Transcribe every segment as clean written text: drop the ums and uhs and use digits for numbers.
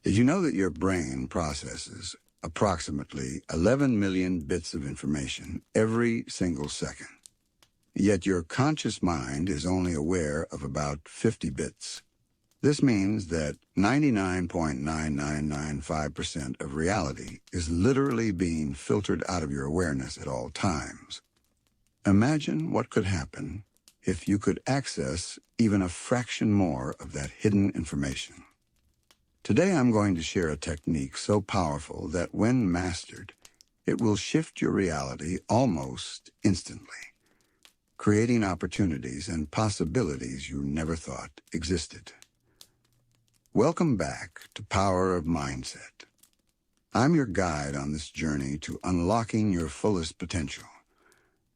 Did you know that your brain processes approximately 11 million bits of information every single second? Yet your conscious mind is only aware of about 50 bits. This means that 99.9995% of reality is literally being filtered out of your awareness at all times. Imagine what could happen if you could access even a fraction more of that hidden information. Today I'm going to share a technique so powerful that when mastered, it will shift your reality almost instantly, creating opportunities and possibilities you never thought existed. Welcome back to Power of Mindset. I'm your guide on this journey to unlocking your fullest potential.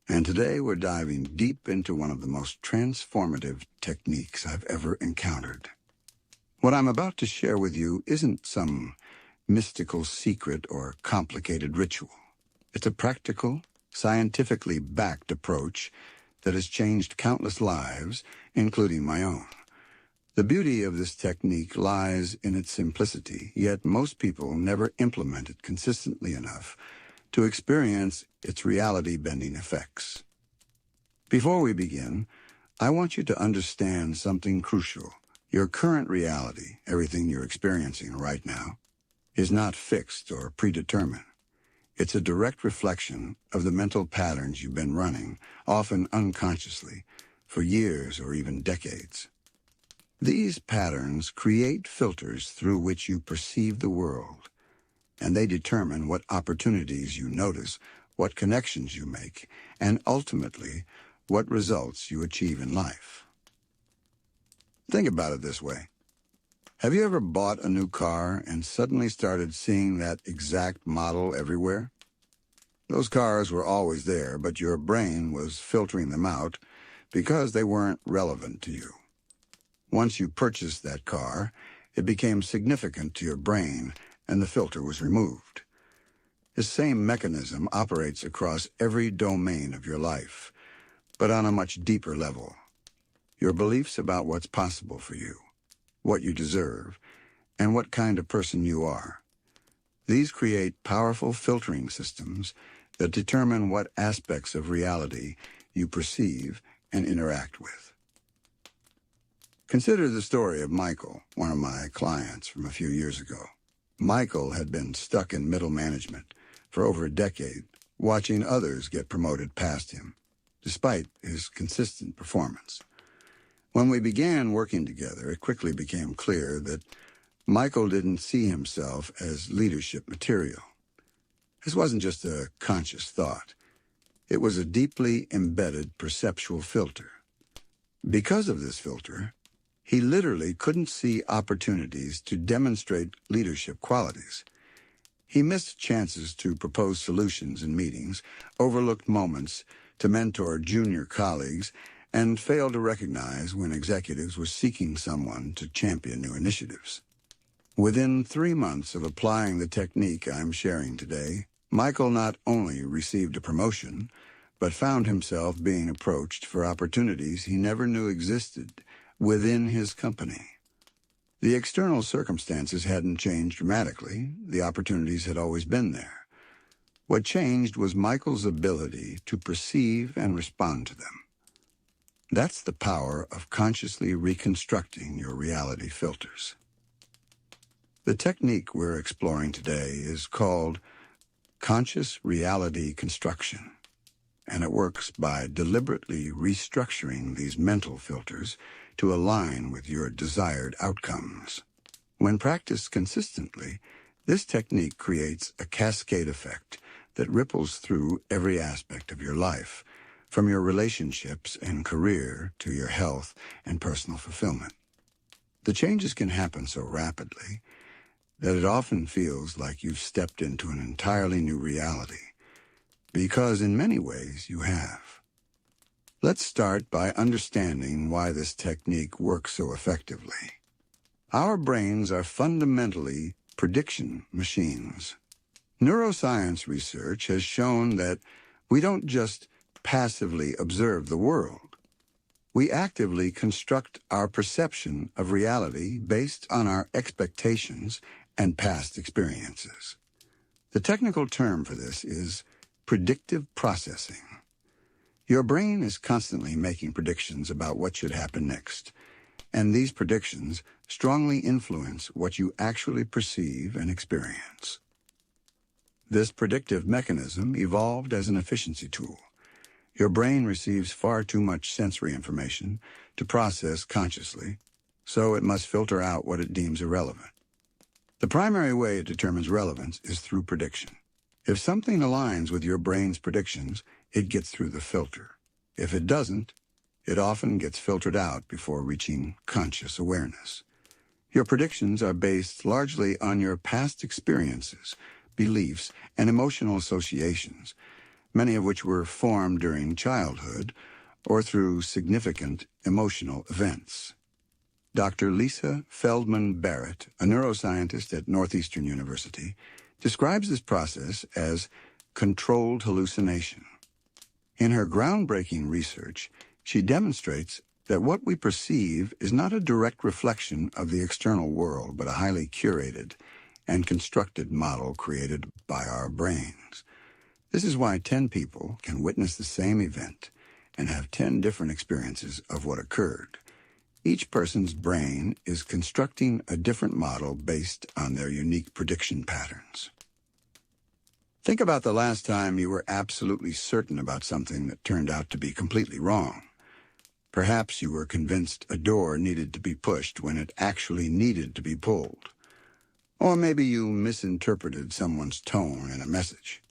And today we're diving deep into one of the most transformative techniques I've ever encountered. What I'm about to share with you isn't some mystical secret or complicated ritual. It's a practical, scientifically backed approach that has changed countless lives, including my own. The beauty of this technique lies in its simplicity, yet most people never implement it consistently enough to experience its reality-bending effects. Before we begin, I want you to understand something crucial. Your current reality, everything you're experiencing right now, is not fixed or predetermined. It's a direct reflection of the mental patterns you've been running, often unconsciously, for years or even decades. These patterns create filters through which you perceive the world, and they determine what opportunities you notice, what connections you make, and ultimately, what results you achieve in life. Think about it this way. Have you ever bought a new car and suddenly started seeing that exact model everywhere? Those cars were always there, but your brain was filtering them out because they weren't relevant to you. Once you purchased that car, it became significant to your brain, and the filter was removed. This same mechanism operates across every domain of your life, but on a much deeper level. Your beliefs about what's possible for you, what you deserve, and what kind of person you are. These create powerful filtering systems that determine what aspects of reality you perceive and interact with. Consider the story of Michael, one of my clients from a few years ago. Michael had been stuck in middle management for over a decade, watching others get promoted past him, despite his consistent performance. When we began working together, it quickly became clear that Michael didn't see himself as leadership material. This wasn't just a conscious thought. It was a deeply embedded perceptual filter. Because of this filter, he literally couldn't see opportunities to demonstrate leadership qualities. He missed chances to propose solutions in meetings, overlooked moments to mentor junior colleagues, and failed to recognize when executives were seeking someone to champion new initiatives. Within 3 months of applying the technique I'm sharing today, Michael not only received a promotion, but found himself being approached for opportunities he never knew existed within his company. The external circumstances hadn't changed dramatically. The opportunities had always been there. What changed was Michael's ability to perceive and respond to them. That's the power of consciously reconstructing your reality filters. The technique we're exploring today is called conscious reality construction, and it works by deliberately restructuring these mental filters to align with your desired outcomes. When practiced consistently, this technique creates a cascade effect that ripples through every aspect of your life, from your relationships and career to your health and personal fulfillment. The changes can happen so rapidly that it often feels like you've stepped into an entirely new reality, because in many ways you have. Let's start by understanding why this technique works so effectively. Our brains are fundamentally prediction machines. Neuroscience research has shown that we don't just passively observe the world. We actively construct our perception of reality based on our expectations and past experiences. The technical term for this is predictive processing. Your brain is constantly making predictions about what should happen next, and these predictions strongly influence what you actually perceive and experience. This predictive mechanism evolved as an efficiency tool. Your brain receives far too much sensory information to process consciously, so it must filter out what it deems irrelevant. The primary way it determines relevance is through prediction. If something aligns with your brain's predictions, it gets through the filter. If it doesn't, it often gets filtered out before reaching conscious awareness. Your predictions are based largely on your past experiences, beliefs, and emotional associations, many of which were formed during childhood or through significant emotional events. Dr. Lisa Feldman Barrett, a neuroscientist at Northeastern University, describes this process as controlled hallucination. In her groundbreaking research, she demonstrates that what we perceive is not a direct reflection of the external world, but a highly curated and constructed model created by our brains. This is why 10 people can witness the same event and have 10 different experiences of what occurred. Each person's brain is constructing a different model based on their unique prediction patterns. Think about the last time you were absolutely certain about something that turned out to be completely wrong. Perhaps you were convinced a door needed to be pushed when it actually needed to be pulled. Or maybe you misinterpreted someone's tone in a message.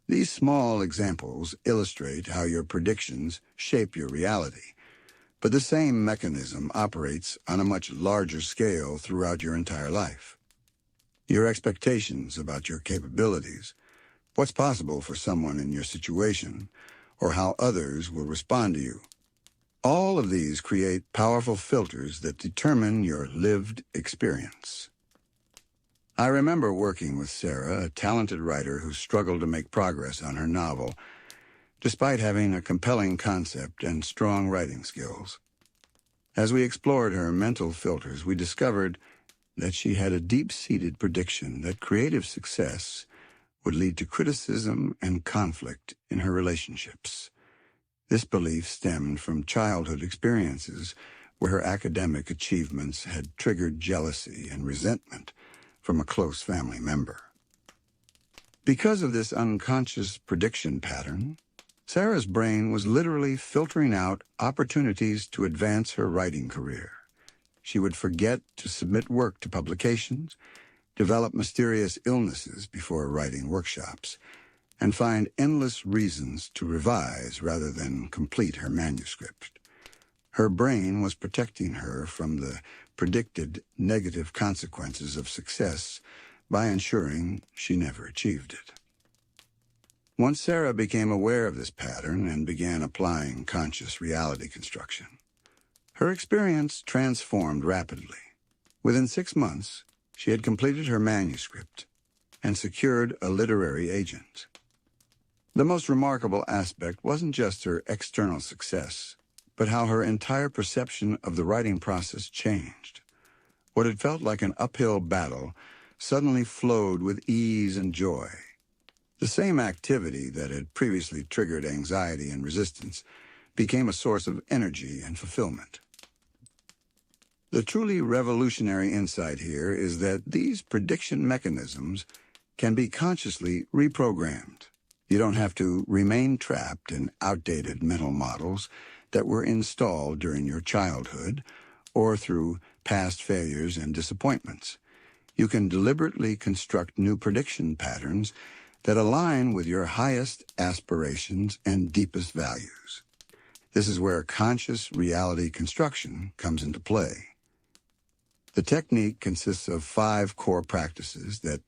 These small examples illustrate how your predictions shape your reality, but the same mechanism operates on a much larger scale throughout your entire life. Your expectations about your capabilities, what's possible for someone in your situation, or how others will respond to you. All of these create powerful filters that determine your lived experience. I remember working with Sarah, a talented writer who struggled to make progress on her novel, despite having a compelling concept and strong writing skills. As we explored her mental filters, we discovered that she had a deep-seated prediction that creative success would lead to criticism and conflict in her relationships. This belief stemmed from childhood experiences where her academic achievements had triggered jealousy and resentment from a close family member. Because of this unconscious prediction pattern, Sarah's brain was literally filtering out opportunities to advance her writing career. She would forget to submit work to publications, develop mysterious illnesses before writing workshops, and find endless reasons to revise rather than complete her manuscript. Her brain was protecting her from the predicted negative consequences of success by ensuring she never achieved it. Once Sarah became aware of this pattern and began applying conscious reality construction, her experience transformed rapidly. Within 6 months, she had completed her manuscript and secured a literary agent. The most remarkable aspect wasn't just her external success, but how her entire perception of the writing process changed. What had felt like an uphill battle suddenly flowed with ease and joy. The same activity that had previously triggered anxiety and resistance became a source of energy and fulfillment. The truly revolutionary insight here is that these prediction mechanisms can be consciously reprogrammed. You don't have to remain trapped in outdated mental models that were installed during your childhood or through past failures and disappointments. You can deliberately construct new prediction patterns that align with your highest aspirations and deepest values. This is where conscious reality construction comes into play. The technique consists of 5 core practices that,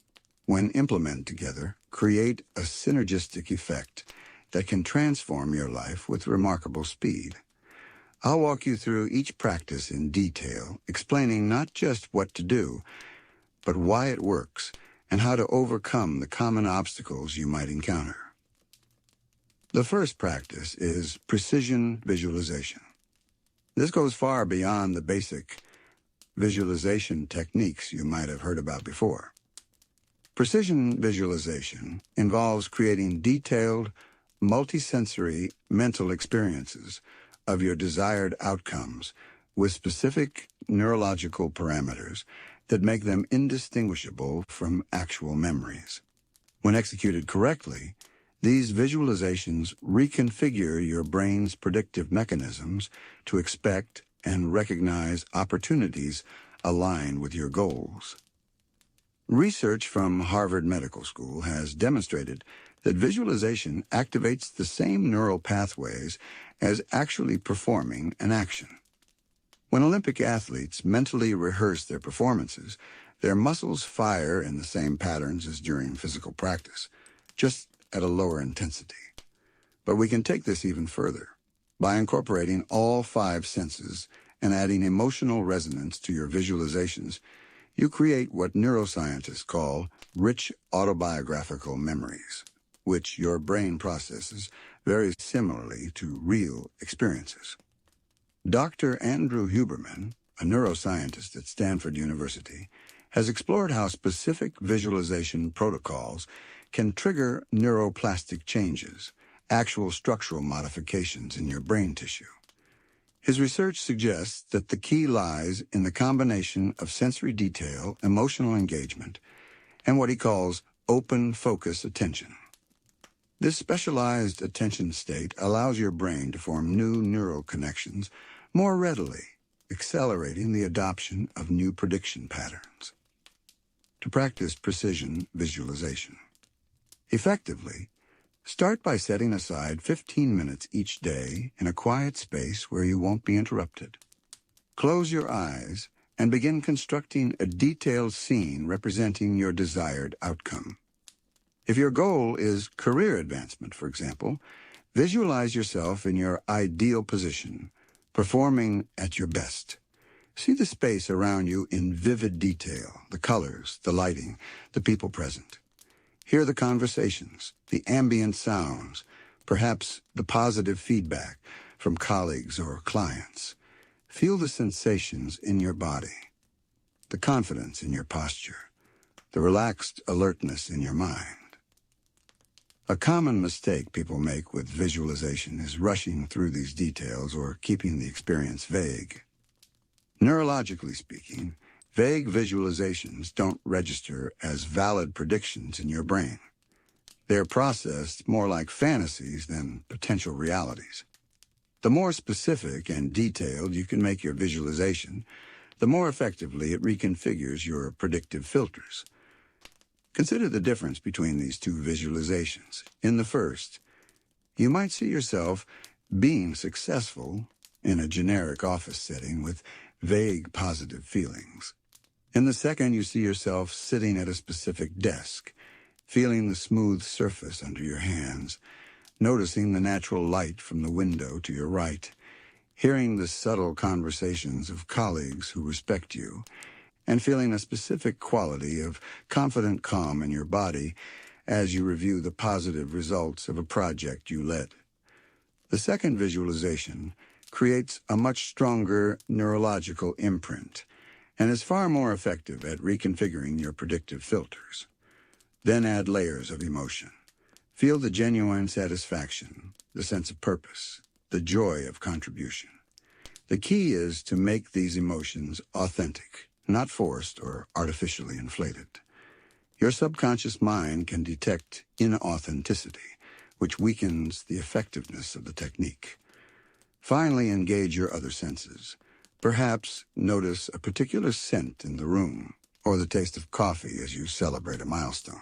when implemented together, create a synergistic effect that can transform your life with remarkable speed. I'll walk you through each practice in detail, explaining not just what to do, but why it works and how to overcome the common obstacles you might encounter. The first practice is precision visualization. This goes far beyond the basic visualization techniques you might have heard about before. Precision visualization involves creating detailed, multisensory mental experiences of your desired outcomes with specific neurological parameters that make them indistinguishable from actual memories. When executed correctly, these visualizations reconfigure your brain's predictive mechanisms to expect and recognize opportunities aligned with your goals. Research from Harvard Medical School has demonstrated that visualization activates the same neural pathways as actually performing an action. When Olympic athletes mentally rehearse their performances, their muscles fire in the same patterns as during physical practice, just at a lower intensity. But we can take this even further. By incorporating all 5 senses and adding emotional resonance to your visualizations, you create what neuroscientists call rich autobiographical memories, which your brain processes very similarly to real experiences. Dr. Andrew Huberman, a neuroscientist at Stanford University, has explored how specific visualization protocols can trigger neuroplastic changes, actual structural modifications in your brain tissue. His research suggests that the key lies in the combination of sensory detail, emotional engagement, and what he calls open focus attention. This specialized attention state allows your brain to form new neural connections more readily, accelerating the adoption of new prediction patterns. To practice precision visualization effectively, start by setting aside 15 minutes each day in a quiet space where you won't be interrupted. Close your eyes and begin constructing a detailed scene representing your desired outcome. If your goal is career advancement, for example, visualize yourself in your ideal position, performing at your best. See the space around you in vivid detail, the colors, the lighting, the people present. Hear the conversations, the ambient sounds, perhaps the positive feedback from colleagues or clients. Feel the sensations in your body, the confidence in your posture, the relaxed alertness in your mind. A common mistake people make with visualization is rushing through these details or keeping the experience vague. Neurologically speaking, vague visualizations don't register as valid predictions in your brain. They're processed more like fantasies than potential realities. The more specific and detailed you can make your visualization, the more effectively it reconfigures your predictive filters. Consider the difference between these two visualizations. In the first, you might see yourself being successful in a generic office setting with vague positive feelings. In the second, you see yourself sitting at a specific desk, feeling the smooth surface under your hands, noticing the natural light from the window to your right, hearing the subtle conversations of colleagues who respect you, and feeling a specific quality of confident calm in your body as you review the positive results of a project you led. The second visualization creates a much stronger neurological imprint and is far more effective at reconfiguring your predictive filters. Then add layers of emotion. Feel the genuine satisfaction, the sense of purpose, the joy of contribution. The key is to make these emotions authentic, not forced or artificially inflated. Your subconscious mind can detect inauthenticity, which weakens the effectiveness of the technique. Finally, engage your other senses. Perhaps notice a particular scent in the room or the taste of coffee as you celebrate a milestone.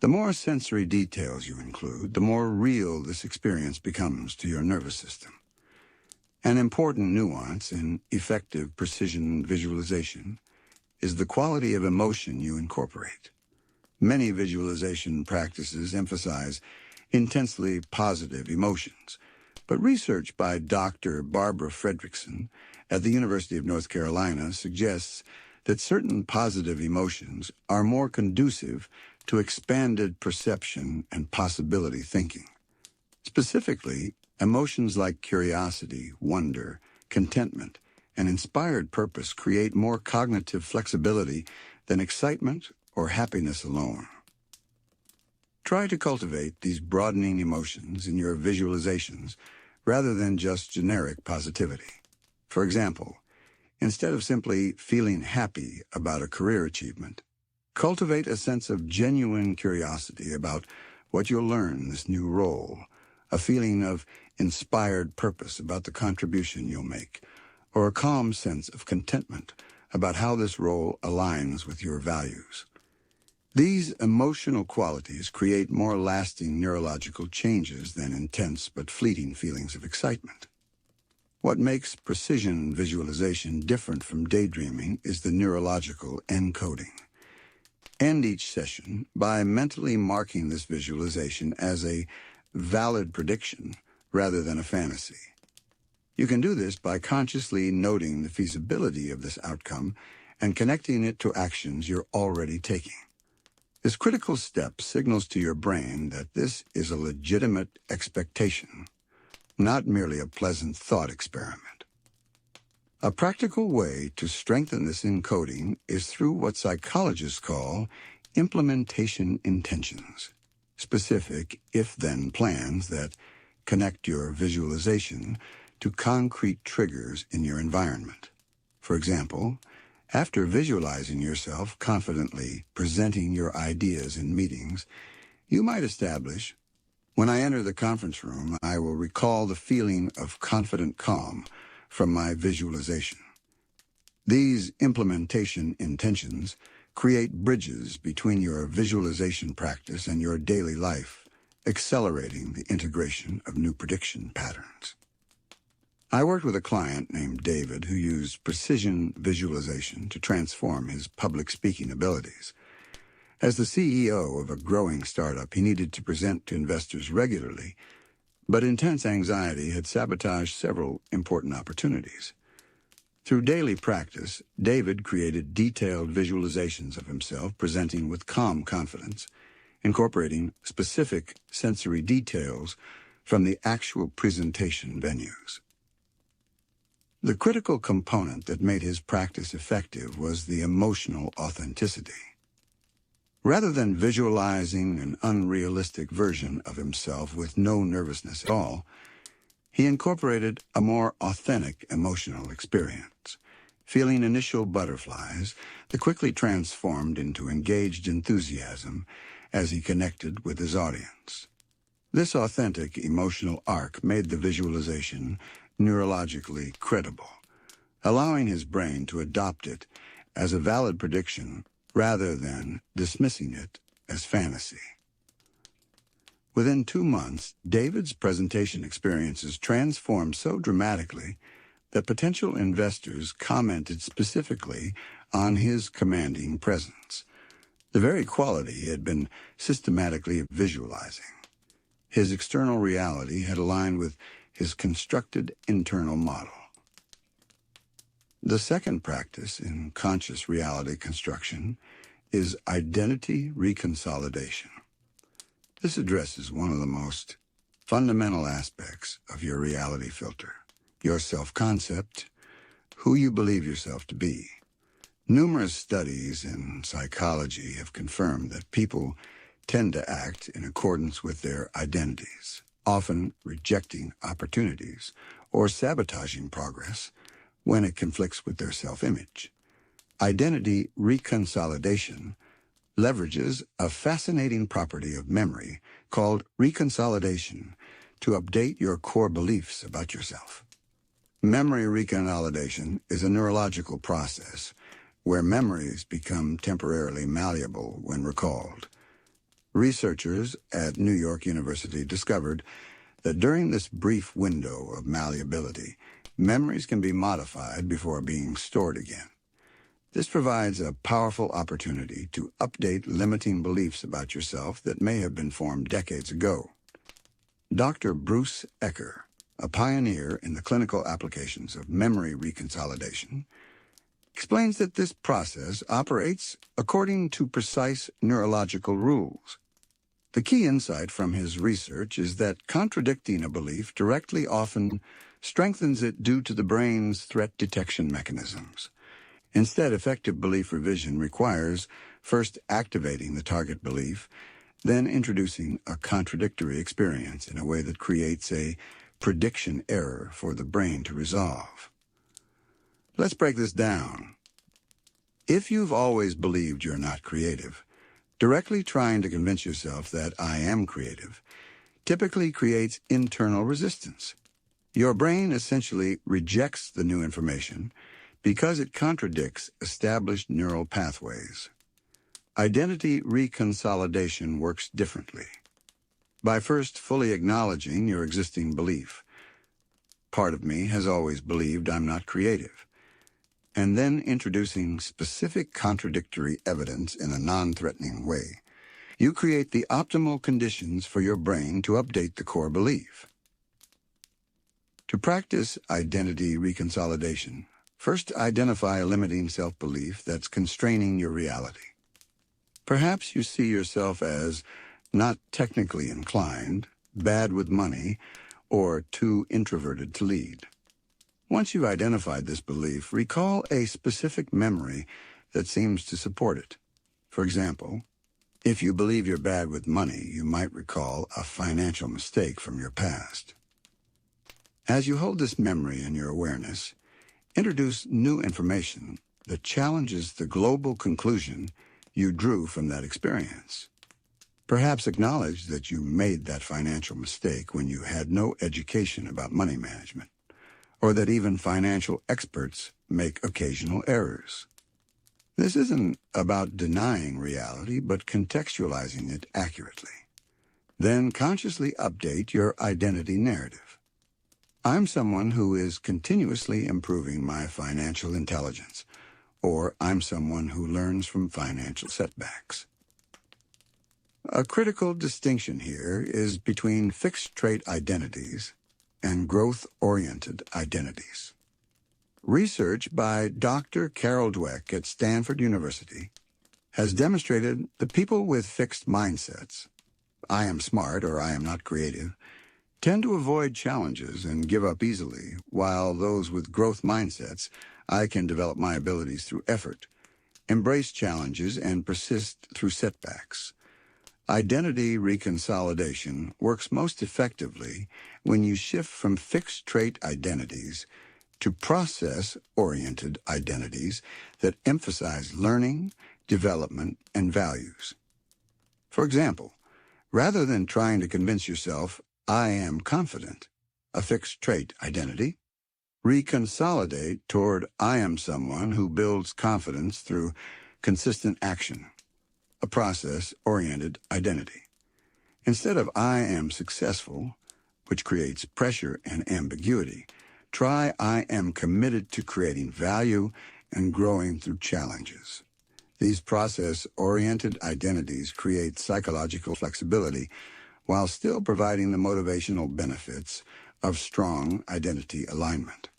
The more sensory details you include, the more real this experience becomes to your nervous system. An important nuance in effective precision visualization is the quality of emotion you incorporate. Many visualization practices emphasize intensely positive emotions, but research by Dr. Barbara Fredrickson at the University of North Carolina suggests that certain positive emotions are more conducive to expanded perception and possibility thinking. Specifically, emotions like curiosity, wonder, contentment, and inspired purpose create more cognitive flexibility than excitement or happiness alone. Try to cultivate these broadening emotions in your visualizations rather than just generic positivity. For example, instead of simply feeling happy about a career achievement, cultivate a sense of genuine curiosity about what you'll learn in this new role, a feeling of inspired purpose about the contribution you'll make, or a calm sense of contentment about how this role aligns with your values. These emotional qualities create more lasting neurological changes than intense but fleeting feelings of excitement. What makes precision visualization different from daydreaming is the neurological encoding. End each session by mentally marking this visualization as a valid prediction rather than a fantasy. You can do this by consciously noting the feasibility of this outcome and connecting it to actions you're already taking. This critical step signals to your brain that this is a legitimate expectation, not merely a pleasant thought experiment. A practical way to strengthen this encoding is through what psychologists call implementation intentions, specific if-then plans that connect your visualization to concrete triggers in your environment. For example, after visualizing yourself confidently presenting your ideas in meetings, you might establish, "When I enter the conference room, I will recall the feeling of confident calm from my visualization." These implementation intentions create bridges between your visualization practice and your daily life, accelerating the integration of new prediction patterns. I worked with a client named David who used precision visualization to transform his public speaking abilities. As the CEO of a growing startup, he needed to present to investors regularly, but intense anxiety had sabotaged several important opportunities. Through daily practice, David created detailed visualizations of himself presenting with calm confidence, incorporating specific sensory details from the actual presentation venues. The critical component that made his practice effective was the emotional authenticity. Rather than visualizing an unrealistic version of himself with no nervousness at all, he incorporated a more authentic emotional experience. Feeling initial butterflies that quickly transformed into engaged enthusiasm as he connected with his audience. This authentic emotional arc made the visualization neurologically credible, allowing his brain to adopt it as a valid prediction rather than dismissing it as fantasy. Within 2 months, David's presentation experiences transformed so dramatically that potential investors commented specifically on his commanding presence, the very quality he had been systematically visualizing. His external reality had aligned with his constructed internal model. The second practice in conscious reality construction is identity reconsolidation. This addresses one of the most fundamental aspects of your reality filter, your self-concept, who you believe yourself to be. Numerous studies in psychology have confirmed that people tend to act in accordance with their identities, often rejecting opportunities or sabotaging progress when it conflicts with their self-image. Identity reconsolidation leverages a fascinating property of memory called reconsolidation to update your core beliefs about yourself. Memory reconsolidation is a neurological process where memories become temporarily malleable when recalled. Researchers at New York University discovered that during this brief window of malleability, memories can be modified before being stored again. This provides a powerful opportunity to update limiting beliefs about yourself that may have been formed decades ago. Dr. Bruce Ecker, a pioneer in the clinical applications of memory reconsolidation, explains that this process operates according to precise neurological rules. The key insight from his research is that contradicting a belief directly often strengthens it due to the brain's threat detection mechanisms. Instead, effective belief revision requires first activating the target belief, then introducing a contradictory experience in a way that creates a prediction error for the brain to resolve. Let's break this down. If you've always believed you're not creative, directly trying to convince yourself that I am creative typically creates internal resistance. Your brain essentially rejects the new information because it contradicts established neural pathways. Identity reconsolidation works differently. By first fully acknowledging your existing belief, part of me has always believed I'm not creative, and then introducing specific contradictory evidence in a non-threatening way, you create the optimal conditions for your brain to update the core belief. To practice identity reconsolidation, first identify a limiting self-belief that's constraining your reality. Perhaps you see yourself as not technically inclined, bad with money, or too introverted to lead. Once you've identified this belief, recall a specific memory that seems to support it. For example, if you believe you're bad with money, you might recall a financial mistake from your past. As you hold this memory in your awareness, introduce new information that challenges the global conclusion you drew from that experience. Perhaps acknowledge that you made that financial mistake when you had no education about money management, or that even financial experts make occasional errors. This isn't about denying reality, but contextualizing it accurately. Then consciously update your identity narrative. I'm someone who is continuously improving my financial intelligence, or I'm someone who learns from financial setbacks. A critical distinction here is between fixed-trait identities and growth-oriented identities. Research by Dr. Carol Dweck at Stanford University has demonstrated that people with fixed mindsets, I am smart or I am not creative, tend to avoid challenges and give up easily, while those with growth mindsets, I can develop my abilities through effort, embrace challenges, and persist through setbacks. Identity reconsolidation works most effectively when you shift from fixed-trait identities to process-oriented identities that emphasize learning, development, and values. For example, rather than trying to convince yourself, I am confident, a fixed-trait identity, reconsolidate toward I am someone who builds confidence through consistent action, a process-oriented identity. Instead of I am successful, which creates pressure and ambiguity, try I am committed to creating value and growing through challenges. These process-oriented identities create psychological flexibility while still providing the motivational benefits of strong identity alignment.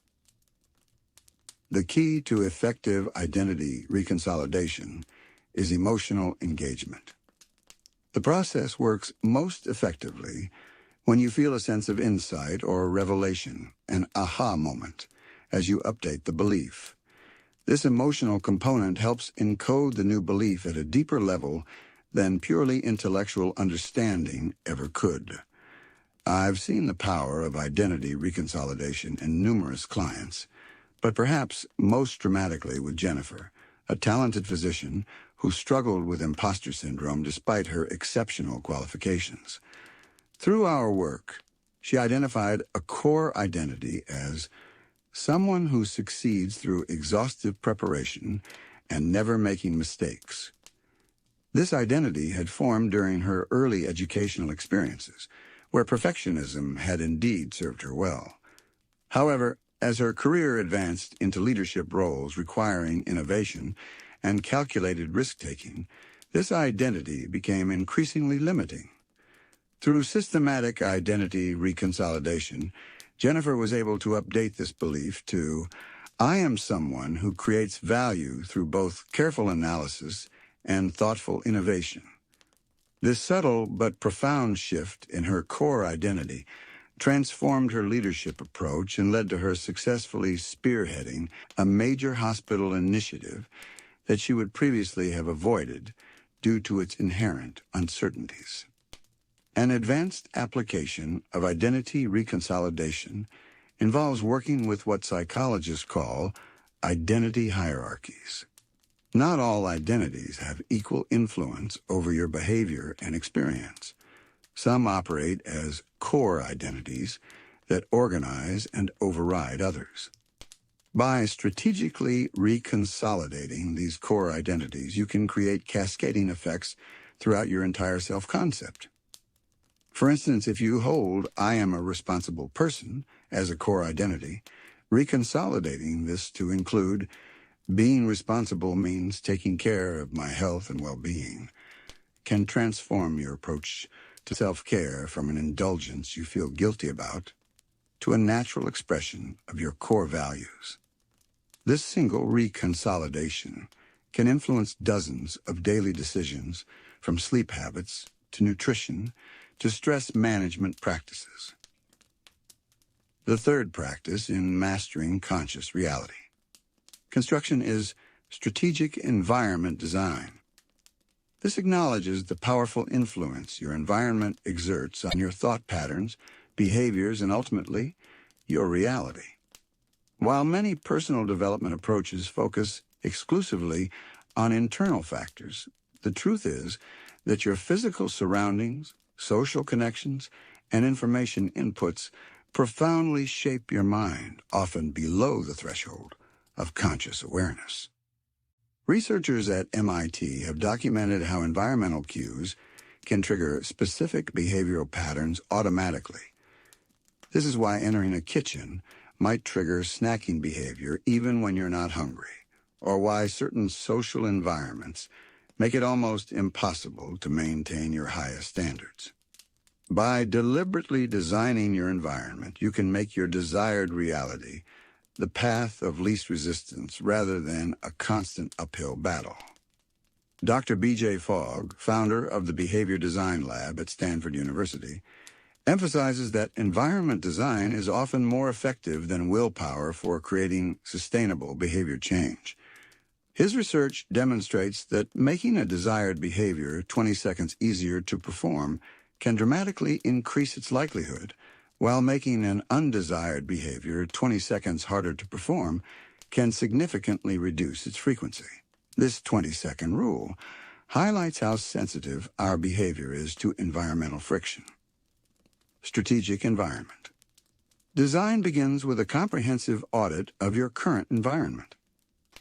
The key to effective identity reconsolidation is emotional engagement. The process works most effectively when you feel a sense of insight or revelation, an aha moment, as you update the belief. This emotional component helps encode the new belief at a deeper level than purely intellectual understanding ever could. I've seen the power of identity reconsolidation in numerous clients, but perhaps most dramatically with Jennifer, a talented physician who struggled with imposter syndrome despite her exceptional qualifications. Through our work, she identified a core identity as someone who succeeds through exhaustive preparation and never making mistakes. This identity had formed during her early educational experiences, where perfectionism had indeed served her well. However, as her career advanced into leadership roles requiring innovation and calculated risk-taking, this identity became increasingly limiting. Through systematic identity reconsolidation, Jennifer was able to update this belief to, I am someone who creates value through both careful analysis and thoughtful innovation. This subtle but profound shift in her core identity transformed her leadership approach and led to her successfully spearheading a major hospital initiative that she would previously have avoided due to its inherent uncertainties. An advanced application of identity reconsolidation involves working with what psychologists call identity hierarchies. Not all identities have equal influence over your behavior and experience. Some operate as core identities that organize and override others. By strategically reconsolidating these core identities, you can create cascading effects throughout your entire self-concept. For instance, if you hold "I am a responsible person" as a core identity, reconsolidating this to include "being responsible means taking care of my health and well-being" can transform your approach to self-care from an indulgence you feel guilty about to a natural expression of your core values. This single reconsolidation can influence dozens of daily decisions, from sleep habits to nutrition to stress management practices. The third practice in mastering conscious reality. Construction is strategic environment design. This acknowledges the powerful influence your environment exerts on your thought patterns, behaviors, and ultimately, your reality. While many personal development approaches focus exclusively on internal factors, the truth is that your physical surroundings, social connections, and information inputs profoundly shape your mind, often below the threshold of conscious awareness. Researchers at MIT have documented how environmental cues can trigger specific behavioral patterns automatically. This is why entering a kitchen might trigger snacking behavior even when you're not hungry, or why certain social environments make it almost impossible to maintain your highest standards. By deliberately designing your environment, you can make your desired reality the path of least resistance rather than a constant uphill battle. Dr. B.J. Fogg, founder of the Behavior Design Lab at Stanford University, emphasizes that environment design is often more effective than willpower for creating sustainable behavior change. His research demonstrates that making a desired behavior 20 seconds easier to perform can dramatically increase its likelihood, while making an undesired behavior 20 seconds harder to perform can significantly reduce its frequency. This 20-second rule highlights how sensitive our behavior is to environmental friction. Strategic environment. Design begins with a comprehensive audit of your current environment.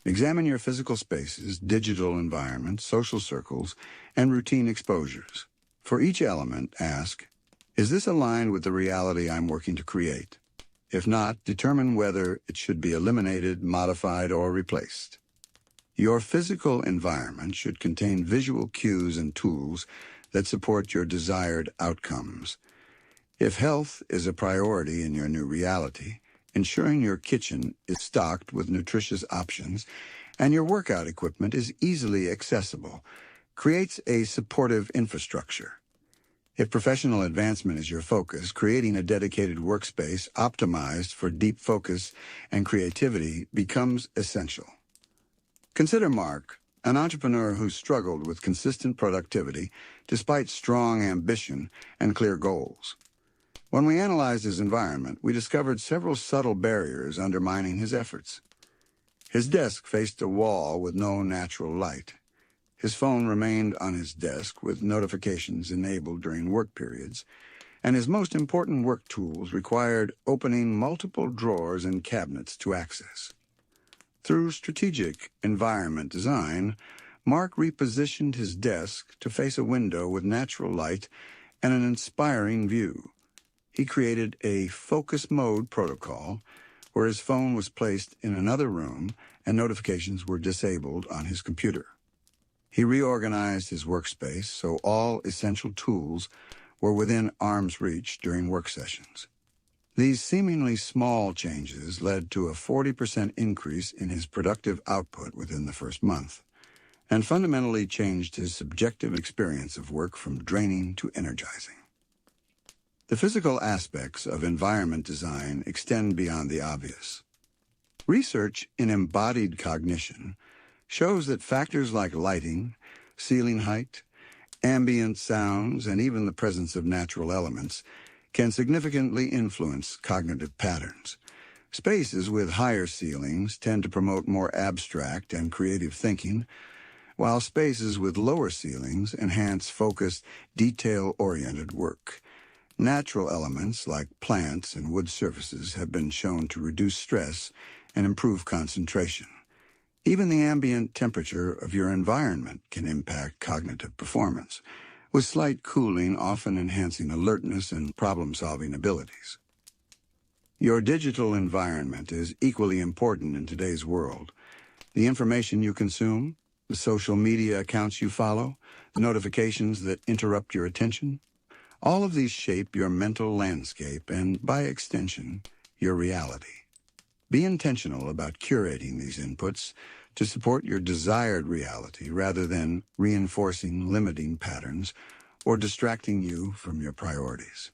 Examine your physical spaces, digital environment, social circles, and routine exposures. For each element, ask, is this aligned with the reality I'm working to create? If not, determine whether it should be eliminated, modified, or replaced. Your physical environment should contain visual cues and tools that support your desired outcomes. If health is a priority in your new reality, ensuring your kitchen is stocked with nutritious options and your workout equipment is easily accessible creates a supportive infrastructure. If professional advancement is your focus, creating a dedicated workspace optimized for deep focus and creativity becomes essential. Consider Mark, an entrepreneur who struggled with consistent productivity despite strong ambition and clear goals. When we analyzed his environment, we discovered several subtle barriers undermining his efforts. His desk faced a wall with no natural light. His phone remained on his desk with notifications enabled during work periods, and his most important work tools required opening multiple drawers and cabinets to access. Through strategic environment design, Mark repositioned his desk to face a window with natural light and an inspiring view. He created a focus mode protocol where his phone was placed in another room and notifications were disabled on his computer. He reorganized his workspace so all essential tools were within arm's reach during work sessions. These seemingly small changes led to a 40% increase in his productive output within the first month, and fundamentally changed his subjective experience of work from draining to energizing. The physical aspects of environment design extend beyond the obvious. Research in embodied cognition shows that factors like lighting, ceiling height, ambient sounds, and even the presence of natural elements can significantly influence cognitive patterns. Spaces with higher ceilings tend to promote more abstract and creative thinking, while spaces with lower ceilings enhance focused, detail-oriented work. Natural elements like plants and wood surfaces have been shown to reduce stress and improve concentration. Even the ambient temperature of your environment can impact cognitive performance, with slight cooling often enhancing alertness and problem-solving abilities. Your digital environment is equally important in today's world. The information you consume, the social media accounts you follow, the notifications that interrupt your attention, all of these shape your mental landscape and, by extension, your reality. Be intentional about curating these inputs to support your desired reality rather than reinforcing limiting patterns or distracting you from your priorities.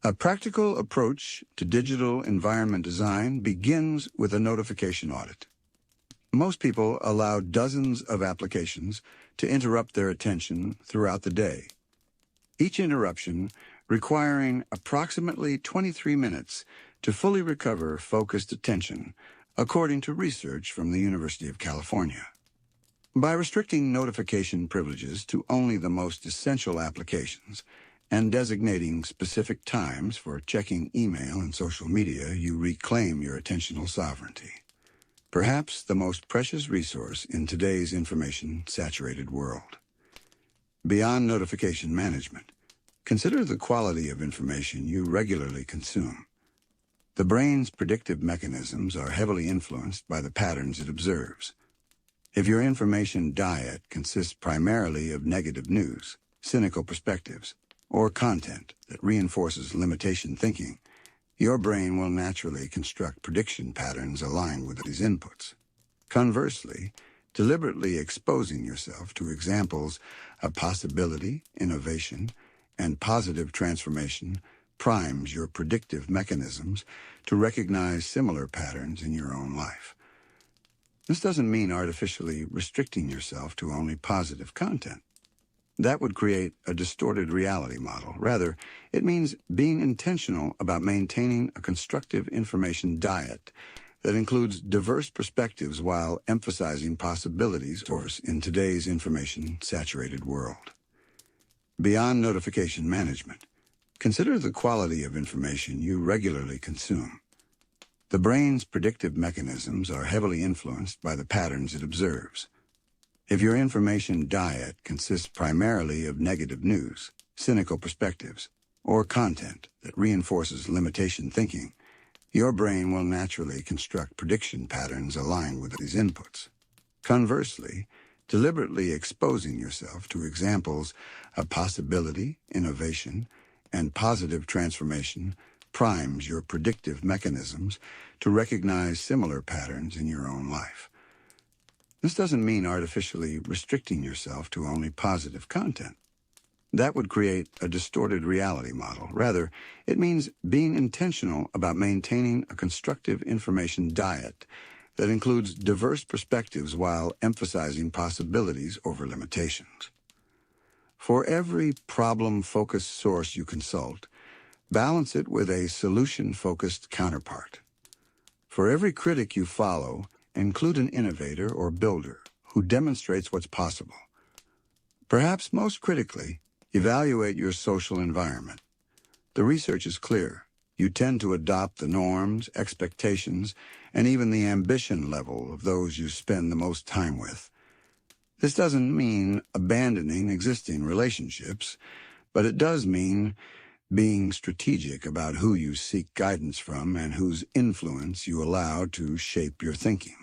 A practical approach to digital environment design begins with a notification audit. Most people allow dozens of applications to interrupt their attention throughout the day, each interruption requiring approximately 23 minutes to fully recover focused attention, according to research from the University of California. By restricting notification privileges to only the most essential applications and designating specific times for checking email and social media, you reclaim your attentional sovereignty. Perhaps the most precious resource in today's information-saturated world. Beyond notification management, consider the quality of information you regularly consume. The brain's predictive mechanisms are heavily influenced by the patterns it observes. If your information diet consists primarily of negative news, cynical perspectives, or content that reinforces limitation thinking, your brain will naturally construct prediction patterns aligned with these inputs. Conversely, deliberately exposing yourself to examples of possibility, innovation, and positive transformation primes your predictive mechanisms to recognize similar patterns in your own life. This doesn't mean artificially restricting yourself to only positive content. That would create a distorted reality model. Rather, it means being intentional about maintaining a constructive information diet that includes diverse perspectives while emphasizing possibilities in today's information-saturated world. Beyond notification management, consider the quality of information you regularly consume. The brain's predictive mechanisms are heavily influenced by the patterns it observes. If your information diet consists primarily of negative news, cynical perspectives, or content that reinforces limitation thinking, your brain will naturally construct prediction patterns aligned with these inputs. Conversely, deliberately exposing yourself to examples of possibility, innovation, and positive transformation primes your predictive mechanisms to recognize similar patterns in your own life. This doesn't mean artificially restricting yourself to only positive content. That would create a distorted reality model. Rather, it means being intentional about maintaining a constructive information diet that includes diverse perspectives while emphasizing possibilities over limitations. For every problem-focused source you consult, balance it with a solution-focused counterpart. For every critic you follow, include an innovator or builder who demonstrates what's possible. Perhaps most critically, evaluate your social environment. The research is clear. You tend to adopt the norms, expectations, and even the ambition level of those you spend the most time with. This doesn't mean abandoning existing relationships, but it does mean being strategic about who you seek guidance from and whose influence you allow to shape your thinking.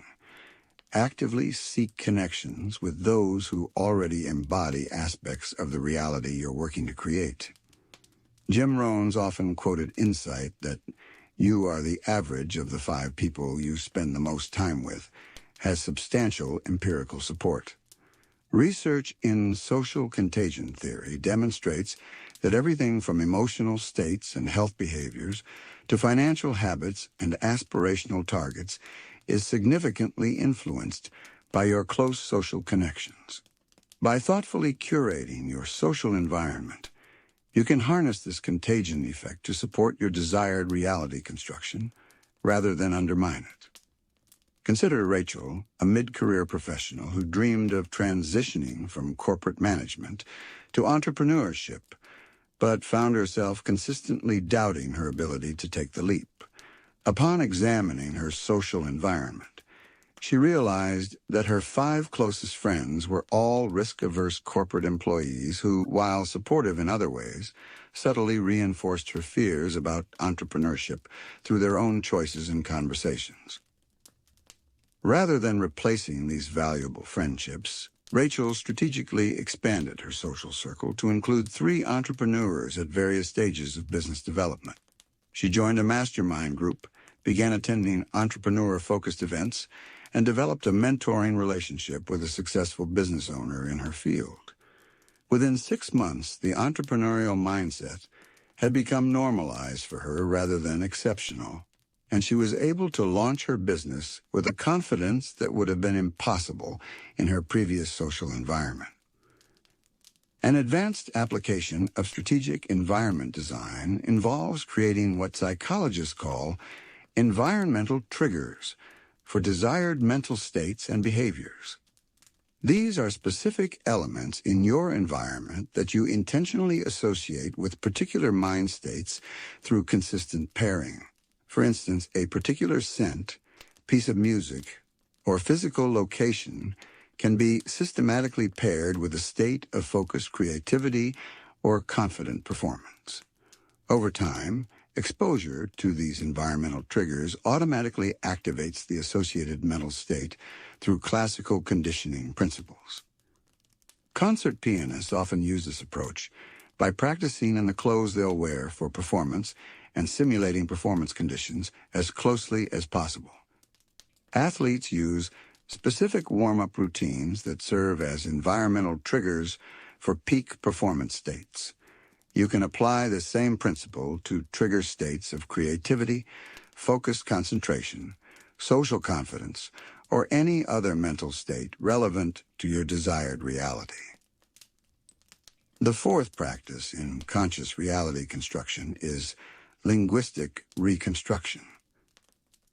Actively seek connections with those who already embody aspects of the reality you're working to create. Jim Rohn's often quoted insight that you are the average of the 5 people you spend the most time with has substantial empirical support. Research in social contagion theory demonstrates that everything from emotional states and health behaviors to financial habits and aspirational targets is significantly influenced by your close social connections. By thoughtfully curating your social environment, you can harness this contagion effect to support your desired reality construction rather than undermine it. Consider Rachel, a mid-career professional who dreamed of transitioning from corporate management to entrepreneurship, but found herself consistently doubting her ability to take the leap. Upon examining her social environment, she realized that her 5 closest friends were all risk-averse corporate employees who, while supportive in other ways, subtly reinforced her fears about entrepreneurship through their own choices and conversations. Rather than replacing these valuable friendships, Rachel strategically expanded her social circle to include 3 entrepreneurs at various stages of business development. She joined a mastermind group, began attending entrepreneur-focused events, and developed a mentoring relationship with a successful business owner in her field. Within 6 months, the entrepreneurial mindset had become normalized for her rather than exceptional, and she was able to launch her business with a confidence that would have been impossible in her previous social environment. An advanced application of strategic environment design involves creating what psychologists call environmental triggers for desired mental states and behaviors. These are specific elements in your environment that you intentionally associate with particular mind states through consistent pairing. For instance, a particular scent, piece of music, or physical location can be systematically paired with a state of focused creativity or confident performance. Over time, exposure to these environmental triggers automatically activates the associated mental state through classical conditioning principles. Concert pianists often use this approach by practicing in the clothes they'll wear for performance and simulating performance conditions as closely as possible. Athletes use specific warm-up routines that serve as environmental triggers for peak performance states. You can apply the same principle to trigger states of creativity, focused concentration, social confidence, or any other mental state relevant to your desired reality. The 4th practice in conscious reality construction is linguistic reconstruction.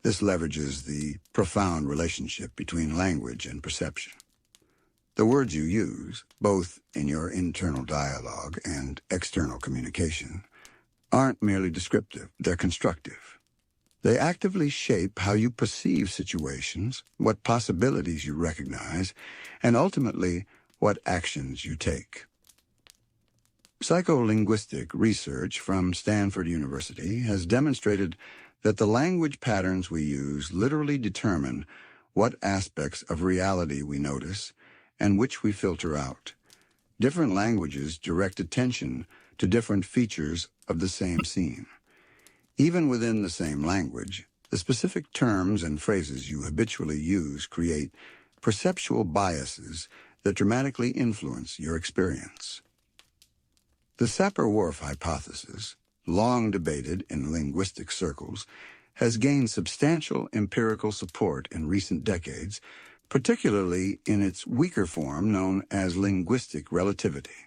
This leverages the profound relationship between language and perception. The words you use, both in your internal dialogue and external communication, aren't merely descriptive, they're constructive. They actively shape how you perceive situations, what possibilities you recognize, and ultimately, what actions you take. Psycholinguistic research from Stanford University has demonstrated that the language patterns we use literally determine what aspects of reality we notice and which we filter out. Different languages direct attention to different features of the same scene. Even within the same language, the specific terms and phrases you habitually use create perceptual biases that dramatically influence your experience. The Sapir-Whorf hypothesis, long debated in linguistic circles, has gained substantial empirical support in recent decades, particularly in its weaker form known as linguistic relativity.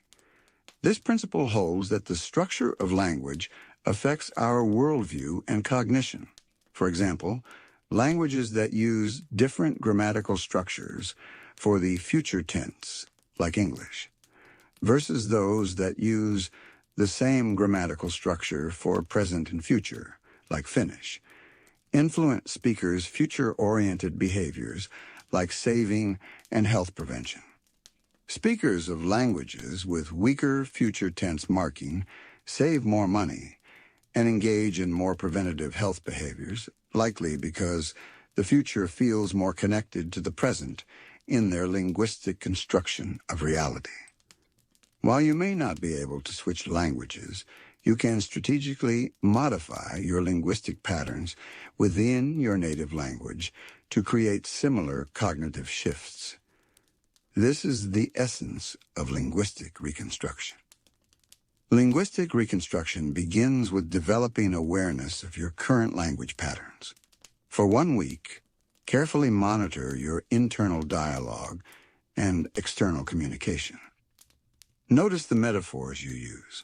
This principle holds that the structure of language affects our worldview and cognition. For example, languages that use different grammatical structures for the future tense, like English, versus those that use the same grammatical structure for present and future, like Finnish, influence speakers' future-oriented behaviors like saving and health prevention. Speakers of languages with weaker future tense marking save more money and engage in more preventative health behaviors, likely because the future feels more connected to the present in their linguistic construction of reality. While you may not be able to switch languages, you can strategically modify your linguistic patterns within your native language to create similar cognitive shifts. This is the essence of linguistic reconstruction. Linguistic reconstruction begins with developing awareness of your current language patterns. For 1 week, carefully monitor your internal dialogue and external communication. Notice the metaphors you use,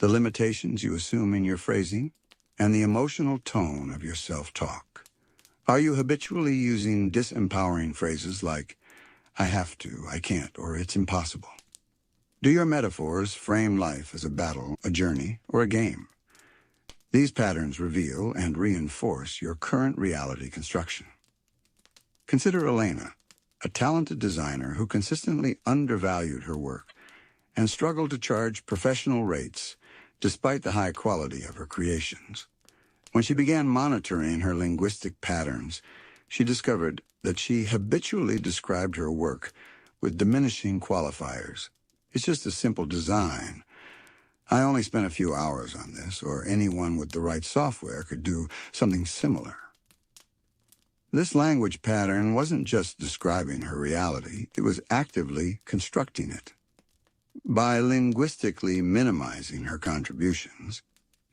the limitations you assume in your phrasing, and the emotional tone of your self-talk. Are you habitually using disempowering phrases like, I have to, I can't, or it's impossible? Do your metaphors frame life as a battle, a journey, or a game? These patterns reveal and reinforce your current reality construction. Consider Elena, a talented designer who consistently undervalued her work and struggled to charge professional rates despite the high quality of her creations. When she began monitoring her linguistic patterns, she discovered that she habitually described her work with diminishing qualifiers. It's just a simple design. I only spent a few hours on this, or anyone with the right software could do something similar. This language pattern wasn't just describing her reality, it was actively constructing it. By linguistically minimizing her contributions,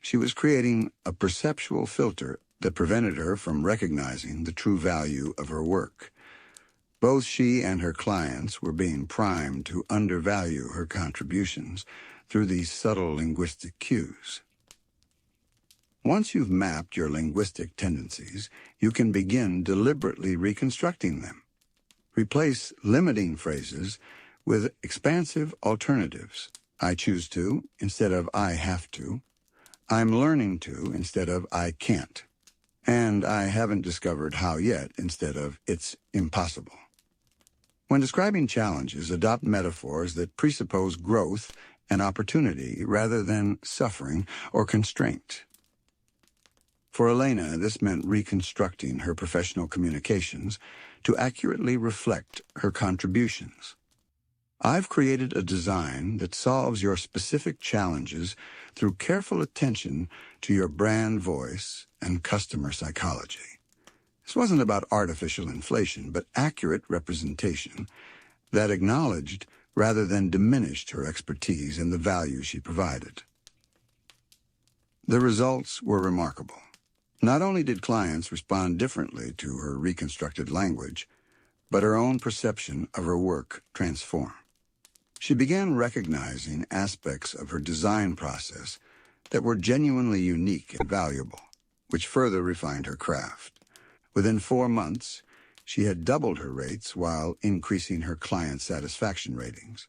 she was creating a perceptual filter that prevented her from recognizing the true value of her work. Both she and her clients were being primed to undervalue her contributions through these subtle linguistic cues. Once you've mapped your linguistic tendencies, you can begin deliberately reconstructing them. Replace limiting phrases with expansive alternatives. I choose to instead of I have to. I'm learning to instead of I can't. And I haven't discovered how yet instead of it's impossible. When describing challenges, adopt metaphors that presuppose growth and opportunity rather than suffering or constraint. For Elena, this meant reconstructing her professional communications to accurately reflect her contributions. I've created a design that solves your specific challenges through careful attention to your brand voice and customer psychology. This wasn't about artificial inflation, but accurate representation that acknowledged rather than diminished her expertise and the value she provided. The results were remarkable. Not only did clients respond differently to her reconstructed language, but her own perception of her work transformed. She began recognizing aspects of her design process that were genuinely unique and valuable, which further refined her craft. Within 4 months, she had doubled her rates while increasing her client satisfaction ratings.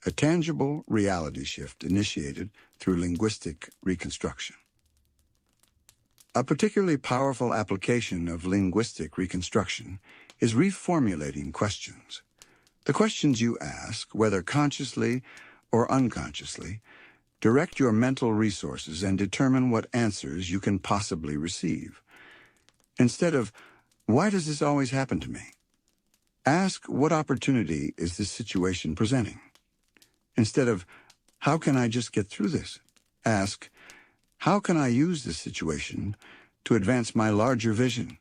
A tangible reality shift initiated through linguistic reconstruction. A particularly powerful application of linguistic reconstruction is reformulating questions. The questions you ask, whether consciously or unconsciously, direct your mental resources and determine what answers you can possibly receive. Instead of, why does this always happen to me? Ask, what opportunity is this situation presenting? Instead of, how can I just get through this? Ask, how can I use this situation to advance my larger vision?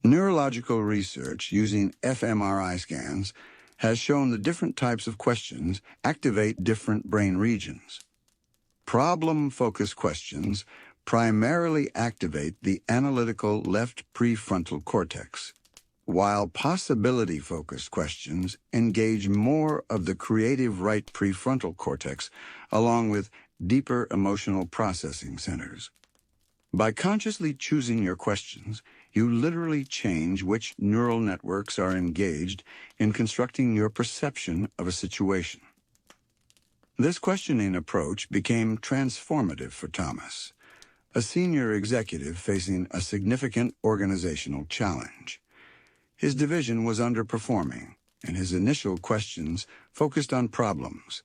Neurological research using fMRI scans has shown that different types of questions activate different brain regions. Problem-focused questions primarily activate the analytical left prefrontal cortex, while possibility-focused questions engage more of the creative right prefrontal cortex, along with deeper emotional processing centers. By consciously choosing your questions, you literally change which neural networks are engaged in constructing your perception of a situation. This questioning approach became transformative for Thomas, a senior executive facing a significant organizational challenge. His division was underperforming, and his initial questions focused on problems.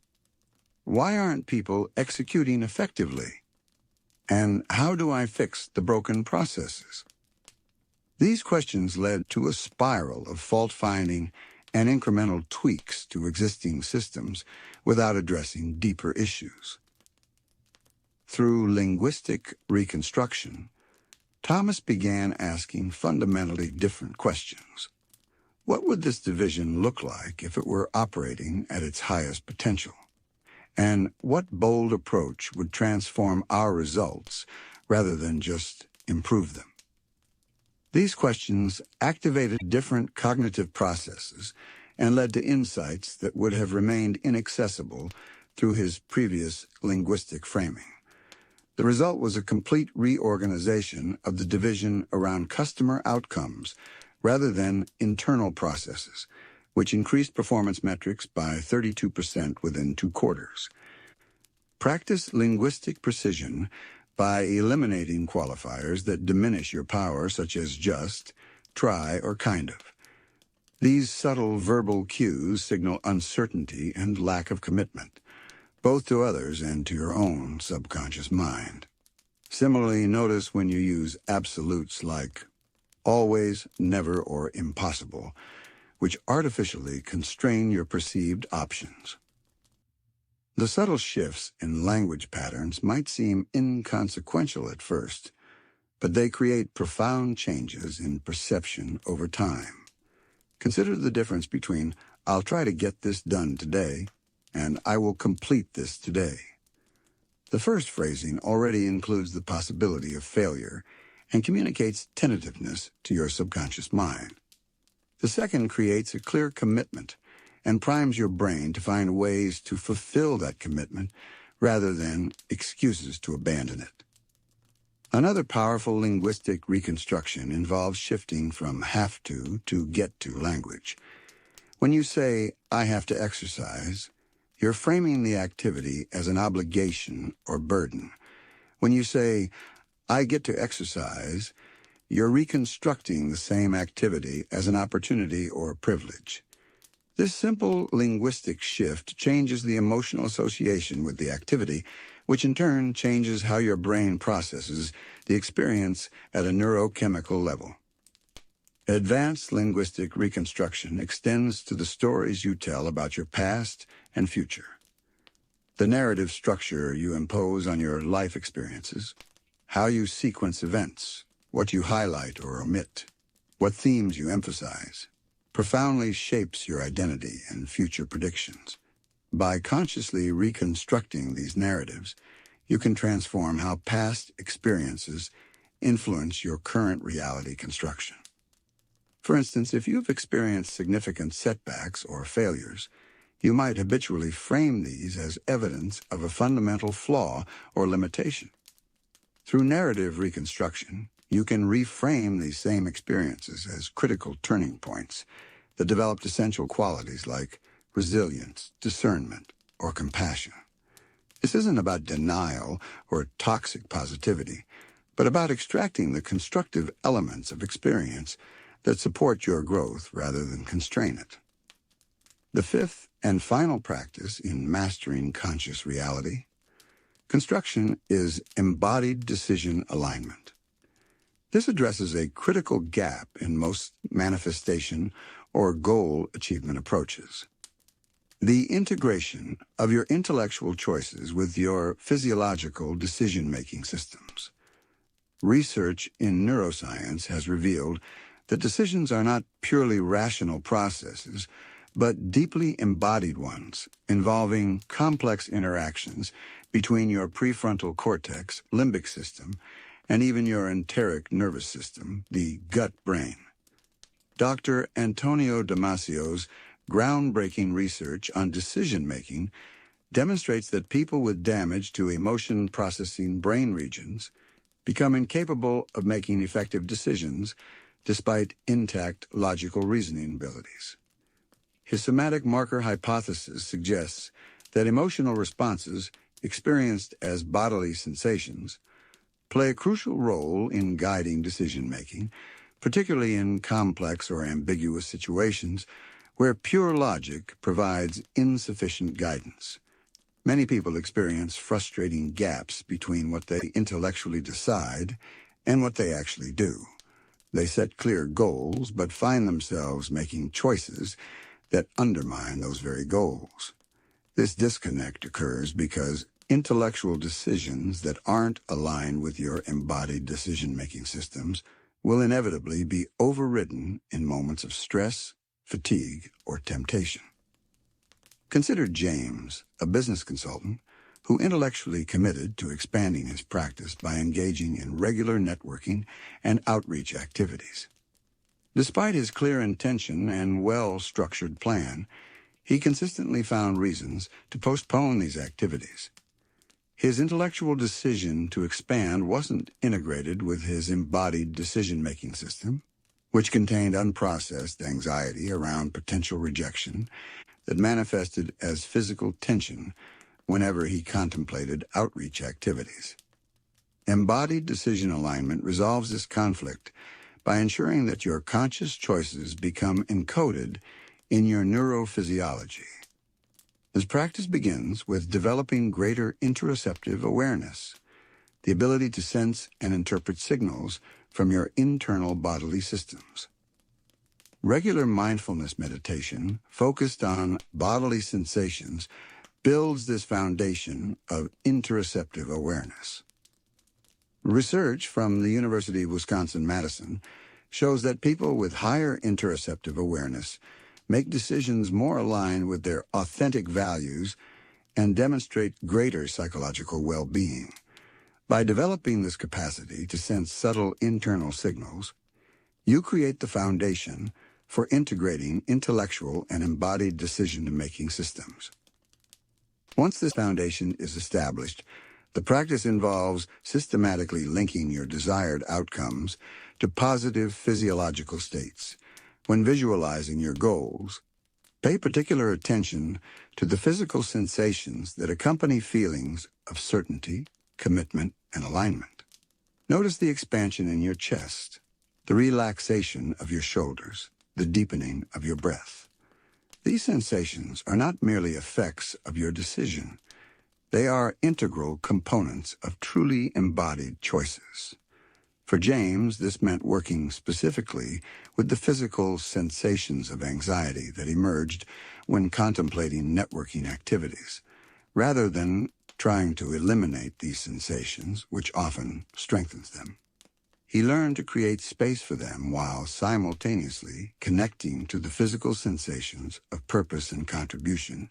Why aren't people executing effectively? And how do I fix the broken processes? These questions led to a spiral of fault-finding and incremental tweaks to existing systems without addressing deeper issues. Through linguistic reconstruction, Thomas began asking fundamentally different questions. What would this division look like if it were operating at its highest potential? And what bold approach would transform our results rather than just improve them? These questions activated different cognitive processes and led to insights that would have remained inaccessible through his previous linguistic framing. The result was a complete reorganization of the division around customer outcomes rather than internal processes, which increased performance metrics by 32% within 2 quarters. Practice linguistic precision by eliminating qualifiers that diminish your power, such as just, try, or kind of. These subtle verbal cues signal uncertainty and lack of commitment, both to others and to your own subconscious mind. Similarly, notice when you use absolutes like always, never, or impossible, which artificially constrain your perceived options. The subtle shifts in language patterns might seem inconsequential at first, but they create profound changes in perception over time. Consider the difference between "I'll try to get this done today" and "I will complete this today." The first phrasing already includes the possibility of failure and communicates tentativeness to your subconscious mind. The second creates a clear commitment and primes your brain to find ways to fulfill that commitment rather than excuses to abandon it. Another powerful linguistic reconstruction involves shifting from have to get to language. When you say, "I have to exercise," you're framing the activity as an obligation or burden. When you say, "I get to exercise," you're reconstructing the same activity as an opportunity or privilege. This simple linguistic shift changes the emotional association with the activity, which in turn changes how your brain processes the experience at a neurochemical level. Advanced linguistic reconstruction extends to the stories you tell about your past and future. The narrative structure you impose on your life experiences, how you sequence events, what you highlight or omit, what themes you emphasize, profoundly shapes your identity and future predictions. By consciously reconstructing these narratives, you can transform how past experiences influence your current reality construction. For instance, if you've experienced significant setbacks or failures, you might habitually frame these as evidence of a fundamental flaw or limitation. Through narrative reconstruction, you can reframe these same experiences as critical turning points that developed essential qualities like resilience, discernment, or compassion. This isn't about denial or toxic positivity, but about extracting the constructive elements of experience that support your growth rather than constrain it. The fifth and final practice in mastering conscious reality, construction, is embodied decision alignment. This addresses a critical gap in most manifestation or goal achievement approaches. The integration of your intellectual choices with your physiological decision-making systems. Research in neuroscience has revealed that decisions are not purely rational processes, but deeply embodied ones involving complex interactions between your prefrontal cortex, limbic system, and even your enteric nervous system, the gut brain. Dr. Antonio Damasio's groundbreaking research on decision-making demonstrates that people with damage to emotion-processing brain regions become incapable of making effective decisions despite intact logical reasoning abilities. His somatic marker hypothesis suggests that emotional responses experienced as bodily sensations play a crucial role in guiding decision-making, particularly in complex or ambiguous situations where pure logic provides insufficient guidance. Many people experience frustrating gaps between what they intellectually decide and what they actually do. They set clear goals, but find themselves making choices that undermine those very goals. This disconnect occurs because intellectual decisions that aren't aligned with your embodied decision-making systems will inevitably be overridden in moments of stress, fatigue, or temptation. Consider James, a business consultant who intellectually committed to expanding his practice by engaging in regular networking and outreach activities. Despite his clear intention and well-structured plan, he consistently found reasons to postpone these activities. His intellectual decision to expand wasn't integrated with his embodied decision-making system, which contained unprocessed anxiety around potential rejection that manifested as physical tension whenever he contemplated outreach activities. Embodied decision alignment resolves this conflict by ensuring that your conscious choices become encoded in your neurophysiology. This practice begins with developing greater interoceptive awareness, the ability to sense and interpret signals from your internal bodily systems. Regular mindfulness meditation, focused on bodily sensations, builds this foundation of interoceptive awareness. Research from the University of Wisconsin-Madison shows that people with higher interoceptive awareness make decisions more aligned with their authentic values and demonstrate greater psychological well-being. By developing this capacity to sense subtle internal signals, you create the foundation for integrating intellectual and embodied decision-making systems. Once this foundation is established, the practice involves systematically linking your desired outcomes to positive physiological states. When visualizing your goals, pay particular attention to the physical sensations that accompany feelings of certainty, commitment, and alignment. Notice the expansion in your chest, the relaxation of your shoulders, the deepening of your breath. These sensations are not merely effects of your decision. They are integral components of truly embodied choices. For James, this meant working specifically with the physical sensations of anxiety that emerged when contemplating networking activities, rather than trying to eliminate these sensations, which often strengthens them. He learned to create space for them while simultaneously connecting to the physical sensations of purpose and contribution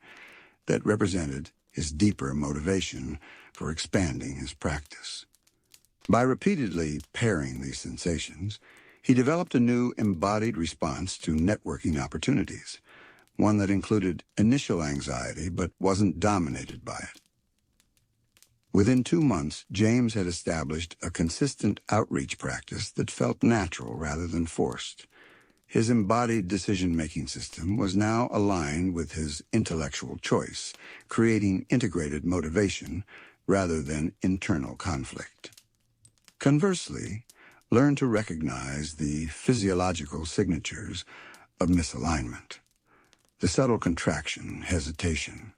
that represented his deeper motivation for expanding his practice. By repeatedly pairing these sensations, he developed a new embodied response to networking opportunities, one that included initial anxiety but wasn't dominated by it. Within 2 months, James had established a consistent outreach practice that felt natural rather than forced. His embodied decision-making system was now aligned with his intellectual choice, creating integrated motivation rather than internal conflict. Conversely, learn to recognize the physiological signatures of misalignment, the subtle contraction, hesitation,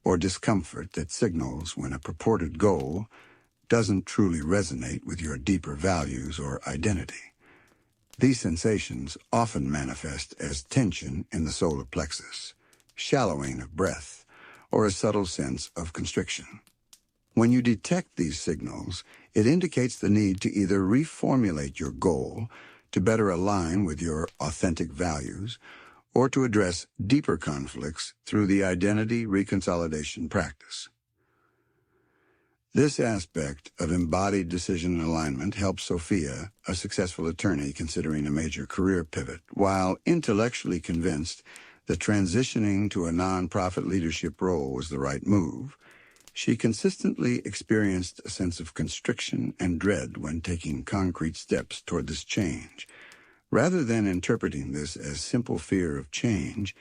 or discomfort that signals when a purported goal doesn't truly resonate with your deeper values or identity. These sensations often manifest as tension in the solar plexus, shallowing of breath, or a subtle sense of constriction. When you detect these signals, it indicates the need to either reformulate your goal to better align with your authentic values, or to address deeper conflicts through the identity reconsolidation practice. This aspect of embodied decision alignment helped Sophia, a successful attorney considering a major career pivot, while intellectually convinced that transitioning to a nonprofit leadership role was the right move. She consistently experienced a sense of constriction and dread when taking concrete steps toward this change. Rather than interpreting this as simple fear of change,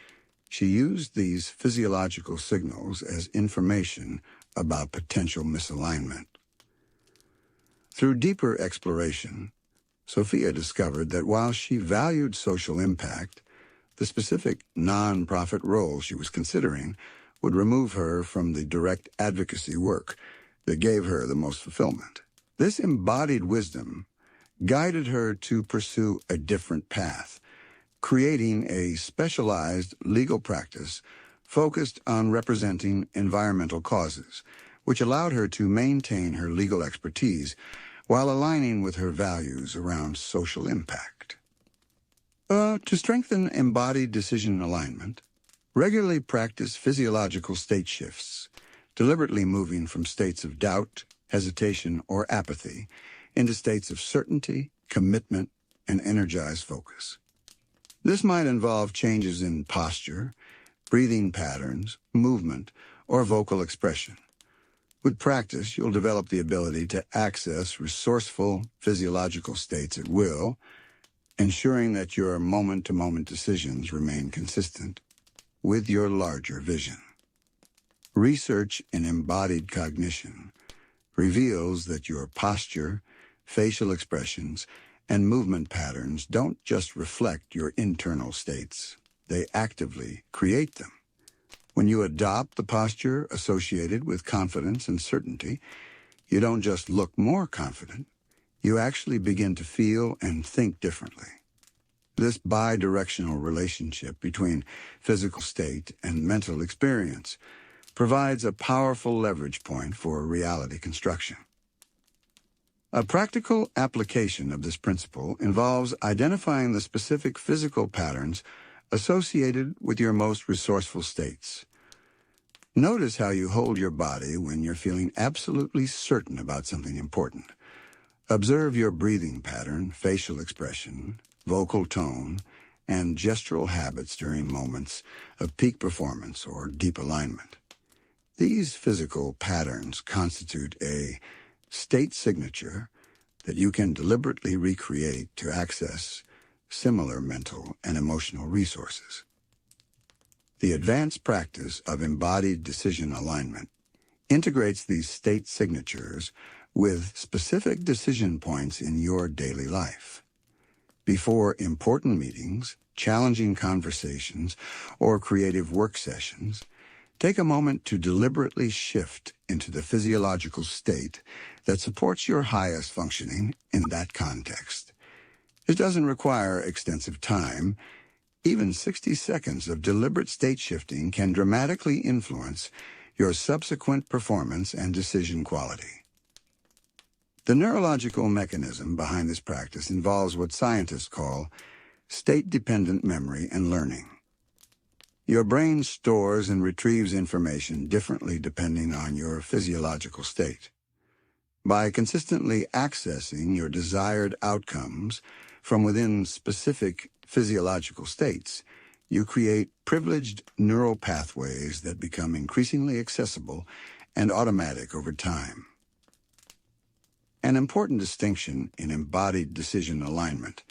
she used these physiological signals as information about potential misalignment. Through deeper exploration, Sophia discovered that while she valued social impact, the specific nonprofit role she was considering would remove her from the direct advocacy work that gave her the most fulfillment. This embodied wisdom guided her to pursue a different path, creating a specialized legal practice focused on representing environmental causes, which allowed her to maintain her legal expertise while aligning with her values around social impact. To strengthen embodied decision alignment, regularly practice physiological state shifts, deliberately moving from states of doubt, hesitation, or apathy into states of certainty, commitment, and energized focus. This might involve changes in posture, breathing patterns, movement, or vocal expression. With practice, you'll develop the ability to access resourceful physiological states at will, ensuring that your moment-to-moment decisions remain consistent with your larger vision. Research in embodied cognition reveals that your posture, facial expressions, and movement patterns don't just reflect your internal states. They actively create them. When you adopt the posture associated with confidence and certainty, you don't just look more confident, you actually begin to feel and think differently. This bi-directional relationship between physical state and mental experience provides a powerful leverage point for reality construction. A practical application of this principle involves identifying the specific physical patterns associated with your most resourceful states. Notice how you hold your body when you're feeling absolutely certain about something important. Observe your breathing pattern, facial expression, vocal tone, and gestural habits during moments of peak performance or deep alignment. These physical patterns constitute a state signature that you can deliberately recreate to access similar mental and emotional resources. The advanced practice of embodied decision alignment integrates these state signatures with specific decision points in your daily life. Before important meetings, challenging conversations, or creative work sessions, take a moment to deliberately shift into the physiological state that supports your highest functioning in that context. It doesn't require extensive time. Even 60 seconds of deliberate state shifting can dramatically influence your subsequent performance and decision quality. The neurological mechanism behind this practice involves what scientists call state-dependent memory and learning. Your brain stores and retrieves information differently depending on your physiological state. By consistently accessing your desired outcomes from within specific physiological states, you create privileged neural pathways that become increasingly accessible and automatic over time. An important distinction in embodied decision alignment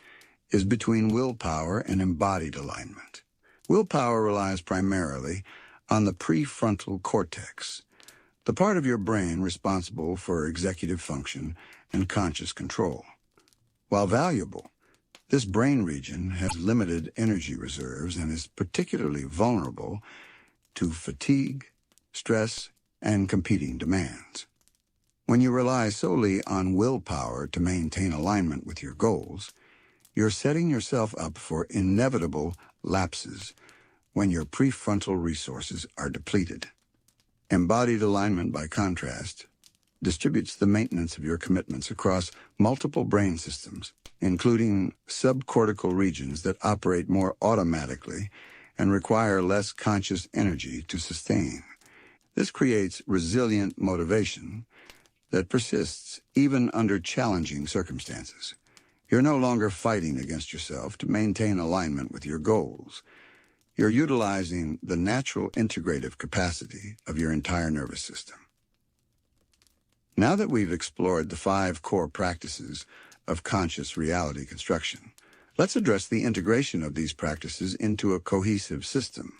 is between willpower and embodied alignment. Willpower relies primarily on the prefrontal cortex, the part of your brain responsible for executive function and conscious control. While valuable, this brain region has limited energy reserves and is particularly vulnerable to fatigue, stress, and competing demands. When you rely solely on willpower to maintain alignment with your goals, you're setting yourself up for inevitable lapses when your prefrontal resources are depleted. Embodied alignment, by contrast, distributes the maintenance of your commitments across multiple brain systems, including subcortical regions that operate more automatically and require less conscious energy to sustain. This creates resilient motivation that persists even under challenging circumstances. You're no longer fighting against yourself to maintain alignment with your goals. You're utilizing the natural integrative capacity of your entire nervous system. Now that we've explored the 5 core practices of conscious reality construction, let's address the integration of these practices into a cohesive system.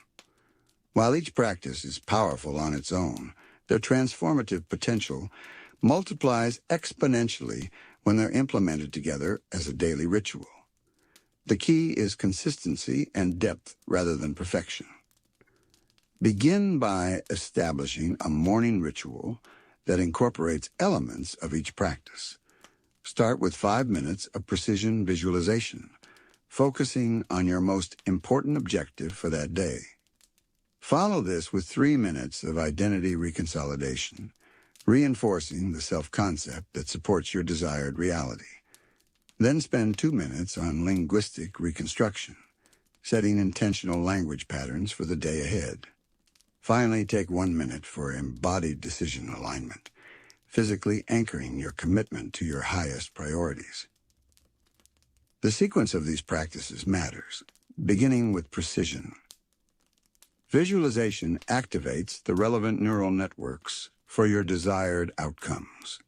While each practice is powerful on its own, their transformative potential multiplies exponentially when they're implemented together as a daily ritual. The key is consistency and depth rather than perfection. Begin by establishing a morning ritual that incorporates elements of each practice. Start with 5 minutes of precision visualization, focusing on your most important objective for that day. Follow this with 3 minutes of identity reconsolidation, reinforcing the self-concept that supports your desired reality. Then spend 2 minutes on linguistic reconstruction, setting intentional language patterns for the day ahead. Finally, take 1 minute for embodied decision alignment, physically anchoring your commitment to your highest priorities. The sequence of these practices matters, beginning with precision. Visualization activates the relevant neural networks for your desired outcomes.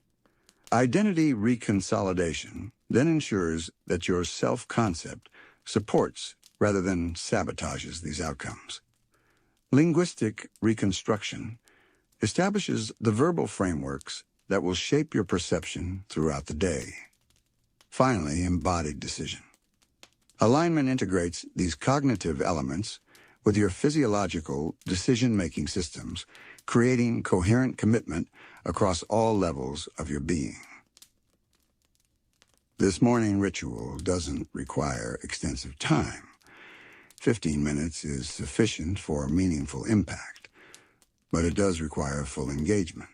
Identity reconsolidation then ensures that your self-concept supports rather than sabotages these outcomes. Linguistic reconstruction establishes the verbal frameworks that will shape your perception throughout the day. Finally, embodied decision. Alignment integrates these cognitive elements with your physiological decision-making systems, creating coherent commitment across all levels of your being. This morning ritual doesn't require extensive time. 15 minutes is sufficient for meaningful impact, but it does require full engagement.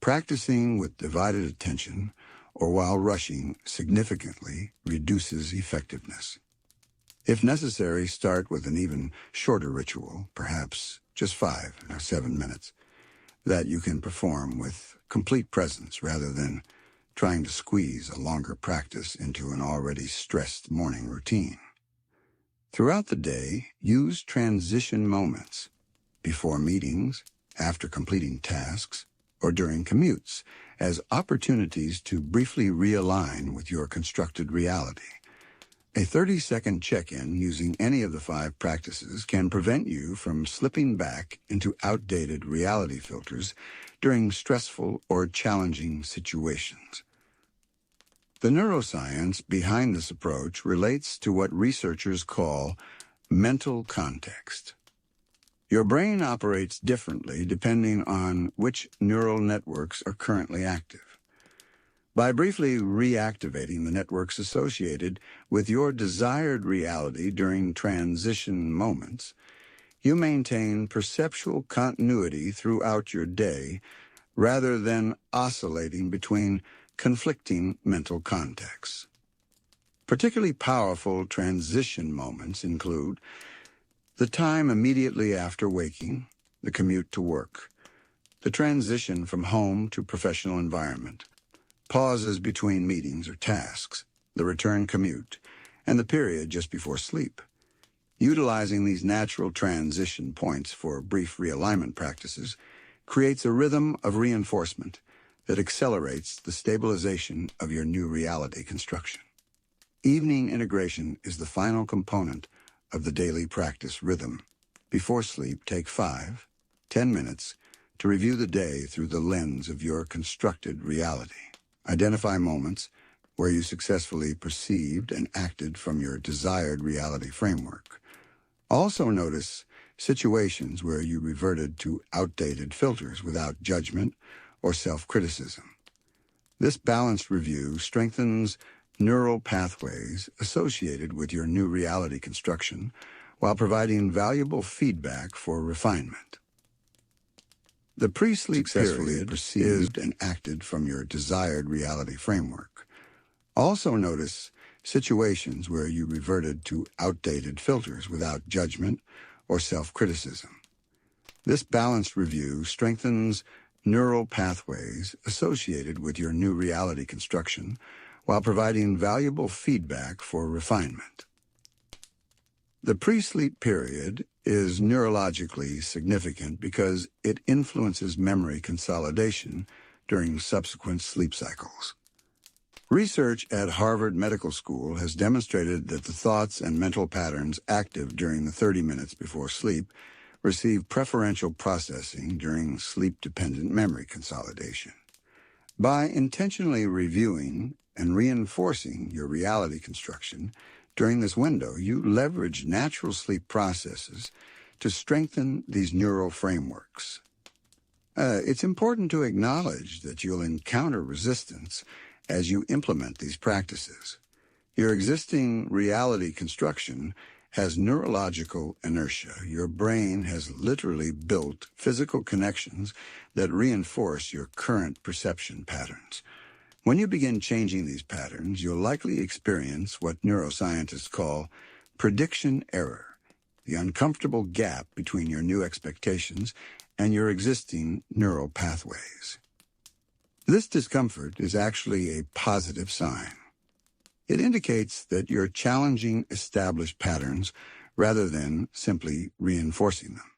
Practicing with divided attention or while rushing significantly reduces effectiveness. If necessary, start with an even shorter ritual, perhaps just 5 or 7 minutes, that you can perform with complete presence rather than trying to squeeze a longer practice into an already stressed morning routine. Throughout the day, use transition moments, before meetings, after completing tasks, or during commutes, as opportunities to briefly realign with your constructed reality. A 30-second check-in using any of the 5 practices can prevent you from slipping back into outdated reality filters during stressful or challenging situations. The neuroscience behind this approach relates to what researchers call mental context. Your brain operates differently depending on which neural networks are currently active. By briefly reactivating the networks associated with your desired reality during transition moments, you maintain perceptual continuity throughout your day rather than oscillating between conflicting mental contexts. Particularly powerful transition moments include the time immediately after waking, the commute to work, the transition from home to professional environment, pauses between meetings or tasks, the return commute, and the period just before sleep. Utilizing these natural transition points for brief realignment practices creates a rhythm of reinforcement that accelerates the stabilization of your new reality construction. Evening integration is the final component of the daily practice rhythm. Before sleep, take 5, 10 minutes to review the day through the lens of your constructed reality. Identify moments where you successfully perceived and acted from your desired reality framework. Also notice situations where you reverted to outdated filters without judgment or self-criticism. This balanced review strengthens neural pathways associated with your new reality construction while providing valuable feedback for refinement. The pre-sleep period perceived and acted from your desired reality framework. Also notice situations where you reverted to outdated filters without judgment or self-criticism. This balanced review strengthens neural pathways associated with your new reality construction while providing valuable feedback for refinement. The pre-sleep period is neurologically significant because it influences memory consolidation during subsequent sleep cycles. Research at Harvard Medical School has demonstrated that the thoughts and mental patterns active during the 30 minutes before sleep receive preferential processing during sleep-dependent memory consolidation. By intentionally reviewing and reinforcing your reality construction during this window, you leverage natural sleep processes to strengthen these neural frameworks. It's important to acknowledge that you'll encounter resistance as you implement these practices. Your existing reality construction has neurological inertia. Your brain has literally built physical connections that reinforce your current perception patterns. When you begin changing these patterns, you'll likely experience what neuroscientists call prediction error, the uncomfortable gap between your new expectations and your existing neural pathways. This discomfort is actually a positive sign. It indicates that you're challenging established patterns rather than simply reinforcing them.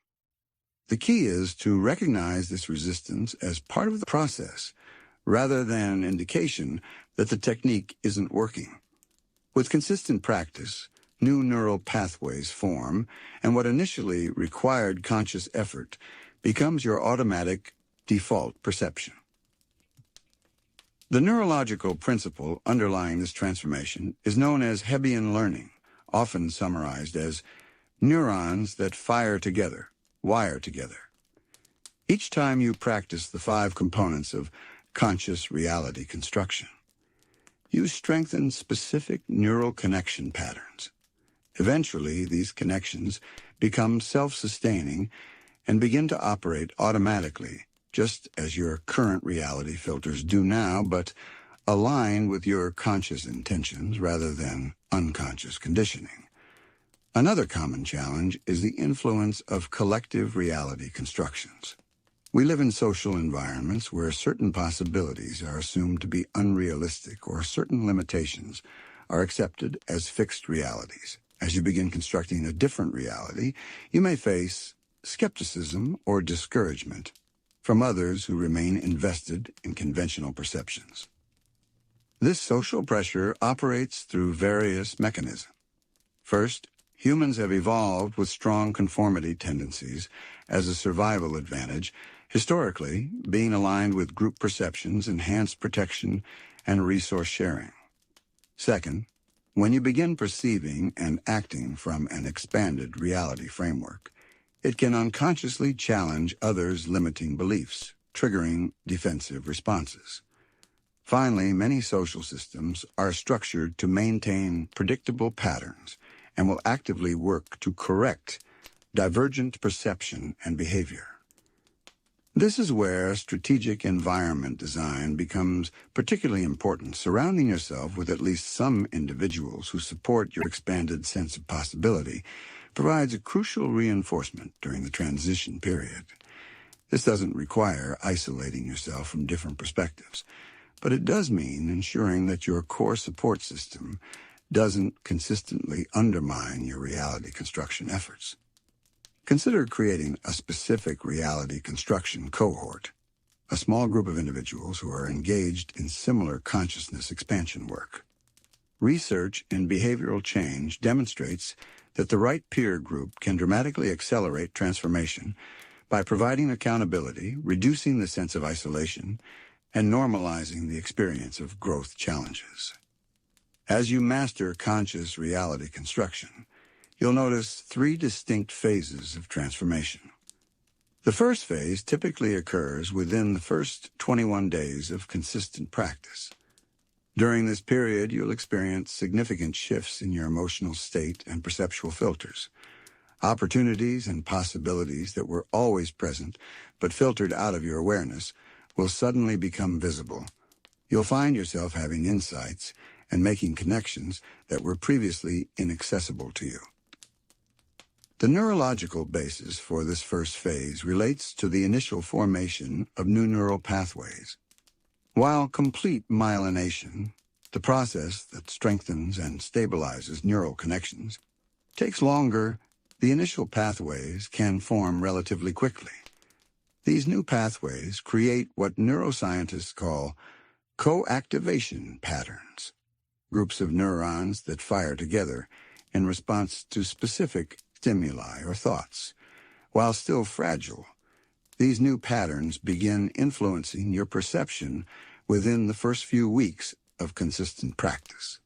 The key is to recognize this resistance as part of the process, rather than an indication that the technique isn't working. With consistent practice, new neural pathways form, and what initially required conscious effort becomes your automatic default perception. The neurological principle underlying this transformation is known as Hebbian learning, often summarized as neurons that fire together, wire together. Each time you practice the 5 components of conscious reality construction, you strengthen specific neural connection patterns. Eventually, these connections become self-sustaining and begin to operate automatically, just as your current reality filters do now, but align with your conscious intentions rather than unconscious conditioning. Another common challenge is the influence of collective reality constructions. We live in social environments where certain possibilities are assumed to be unrealistic or certain limitations are accepted as fixed realities. As you begin constructing a different reality, you may face skepticism or discouragement from others who remain invested in conventional perceptions. This social pressure operates through various mechanisms. First, humans have evolved with strong conformity tendencies as a survival advantage, historically being aligned with group perceptions, enhanced protection, and resource sharing. Second, when you begin perceiving and acting from an expanded reality framework, it can unconsciously challenge others' limiting beliefs, triggering defensive responses. Finally, many social systems are structured to maintain predictable patterns and will actively work to correct divergent perception and behavior. This is where strategic environment design becomes particularly important. Surrounding yourself with at least some individuals who support your expanded sense of possibility provides a crucial reinforcement during the transition period. This doesn't require isolating yourself from different perspectives, but it does mean ensuring that your core support system doesn't consistently undermine your reality construction efforts. Consider creating a specific reality construction cohort, a small group of individuals who are engaged in similar consciousness expansion work. Research in behavioral change demonstrates that the right peer group can dramatically accelerate transformation by providing accountability, reducing the sense of isolation, and normalizing the experience of growth challenges. As you master conscious reality construction, you'll notice 3 distinct phases of transformation. The first phase typically occurs within the first 21 days of consistent practice. During this period, you'll experience significant shifts in your emotional state and perceptual filters. Opportunities and possibilities that were always present but filtered out of your awareness will suddenly become visible. You'll find yourself having insights and making connections that were previously inaccessible to you. The neurological basis for this first phase relates to the initial formation of new neural pathways. While complete myelination, the process that strengthens and stabilizes neural connections, takes longer, the initial pathways can form relatively quickly. These new pathways create what neuroscientists call co-activation patterns, groups of neurons that fire together in response to specific stimuli or thoughts. While still fragile, these new patterns begin influencing your perception within the first few weeks of consistent practice.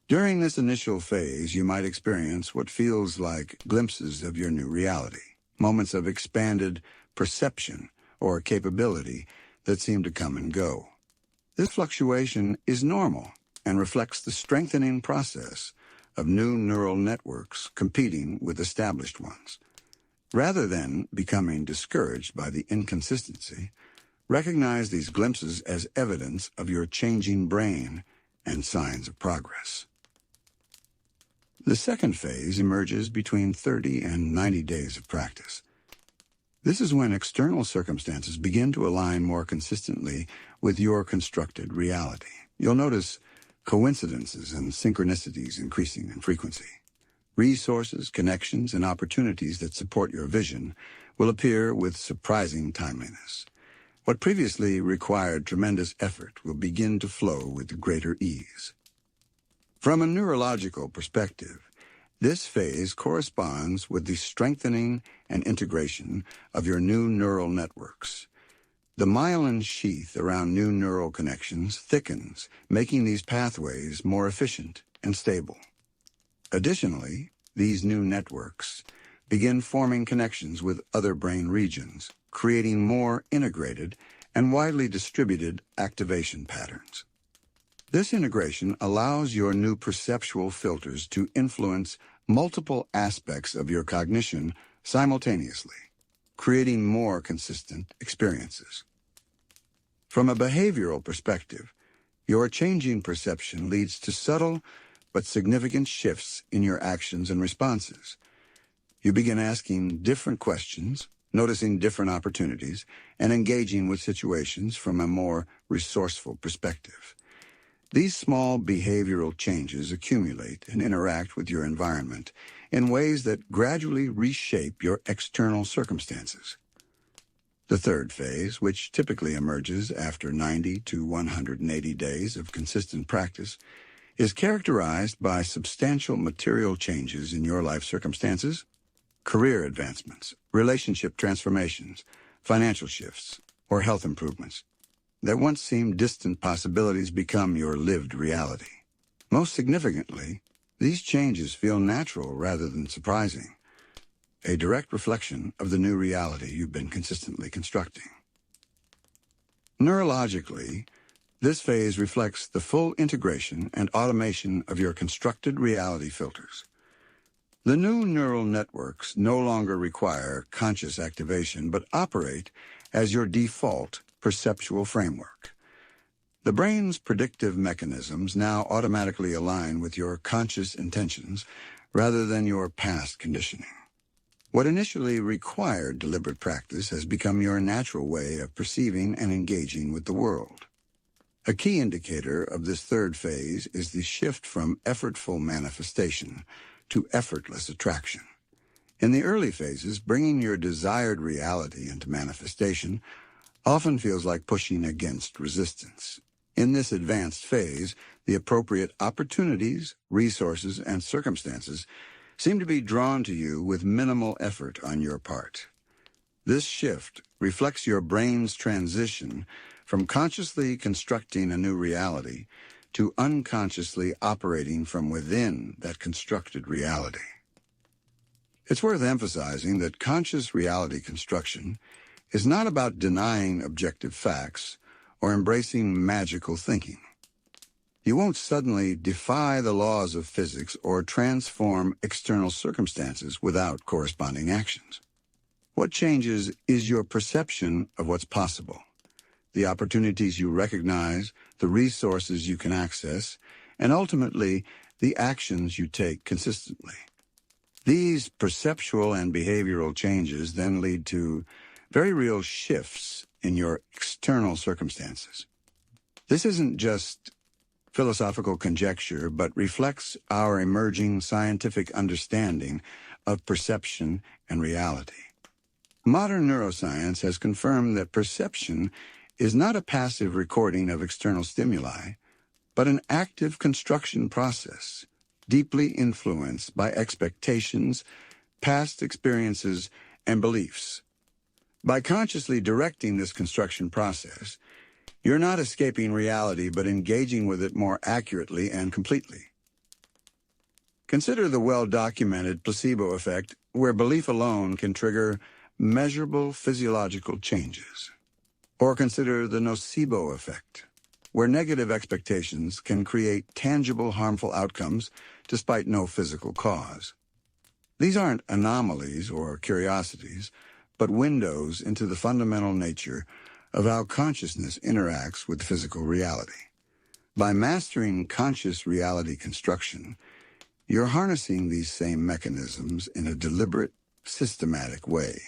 During this initial phase, you might experience what feels like glimpses of your new reality, moments of expanded perception or capability that seem to come and go. This fluctuation is normal and reflects the strengthening process of new neural networks competing with established ones. Rather than becoming discouraged by the inconsistency, Recognize these glimpses as evidence of your changing brain and signs of progress. The second phase emerges between 30 and 90 days of practice. This is when external circumstances begin to align more consistently with your constructed reality. You'll notice coincidences and synchronicities increasing in frequency. Resources, connections, and opportunities that support your vision will appear with surprising timeliness. What previously required tremendous effort will begin to flow with greater ease. From a neurological perspective, this phase corresponds with the strengthening and integration of your new neural networks. The myelin sheath around new neural connections thickens, making these pathways more efficient and stable. Additionally, these new networks begin forming connections with other brain regions, creating more integrated and widely distributed activation patterns. This integration allows your new perceptual filters to influence multiple aspects of your cognition simultaneously, creating more consistent experiences. From a behavioral perspective, your changing perception leads to subtle but significant shifts in your actions and responses. You begin asking different questions, noticing different opportunities, and engaging with situations from a more resourceful perspective. These small behavioral changes accumulate and interact with your environment in ways that gradually reshape your external circumstances. The third phase, which typically emerges after 90 to 180 days of consistent practice, is characterized by substantial material changes in your life circumstances, career advancements, relationship transformations, financial shifts, or health improvements that once seemed distant possibilities become your lived reality. Most significantly, these changes feel natural rather than surprising, a direct reflection of the new reality you've been consistently constructing. Neurologically, this phase reflects the full integration and automation of your constructed reality filters. The new neural networks no longer require conscious activation but operate as your default perceptual framework. The brain's predictive mechanisms now automatically align with your conscious intentions rather than your past conditioning. What initially required deliberate practice has become your natural way of perceiving and engaging with the world. A key indicator of this third phase is the shift from effortful manifestation to effortless attraction. In the early phases, bringing your desired reality into manifestation often feels like pushing against resistance. In this advanced phase, the appropriate opportunities, resources, and circumstances seem to be drawn to you with minimal effort on your part. This shift reflects your brain's transition from consciously constructing a new reality to unconsciously operating from within that constructed reality. It's worth emphasizing that conscious reality construction is not about denying objective facts or embracing magical thinking. You won't suddenly defy the laws of physics or transform external circumstances without corresponding actions. What changes is your perception of what's possible, the opportunities you recognize, the resources you can access, and ultimately, the actions you take consistently. These perceptual and behavioral changes then lead to very real shifts in your external circumstances. This isn't just philosophical conjecture, but reflects our emerging scientific understanding of perception and reality. Modern neuroscience has confirmed that perception is not a passive recording of external stimuli, but an active construction process, deeply influenced by expectations, past experiences, and beliefs. By consciously directing this construction process, you're not escaping reality, but engaging with it more accurately and completely. Consider the well-documented placebo effect, where belief alone can trigger measurable physiological changes. Or consider the nocebo effect, where negative expectations can create tangible harmful outcomes despite no physical cause. These aren't anomalies or curiosities, but windows into the fundamental nature of how consciousness interacts with physical reality. By mastering conscious reality construction, you're harnessing these same mechanisms in a deliberate, systematic way.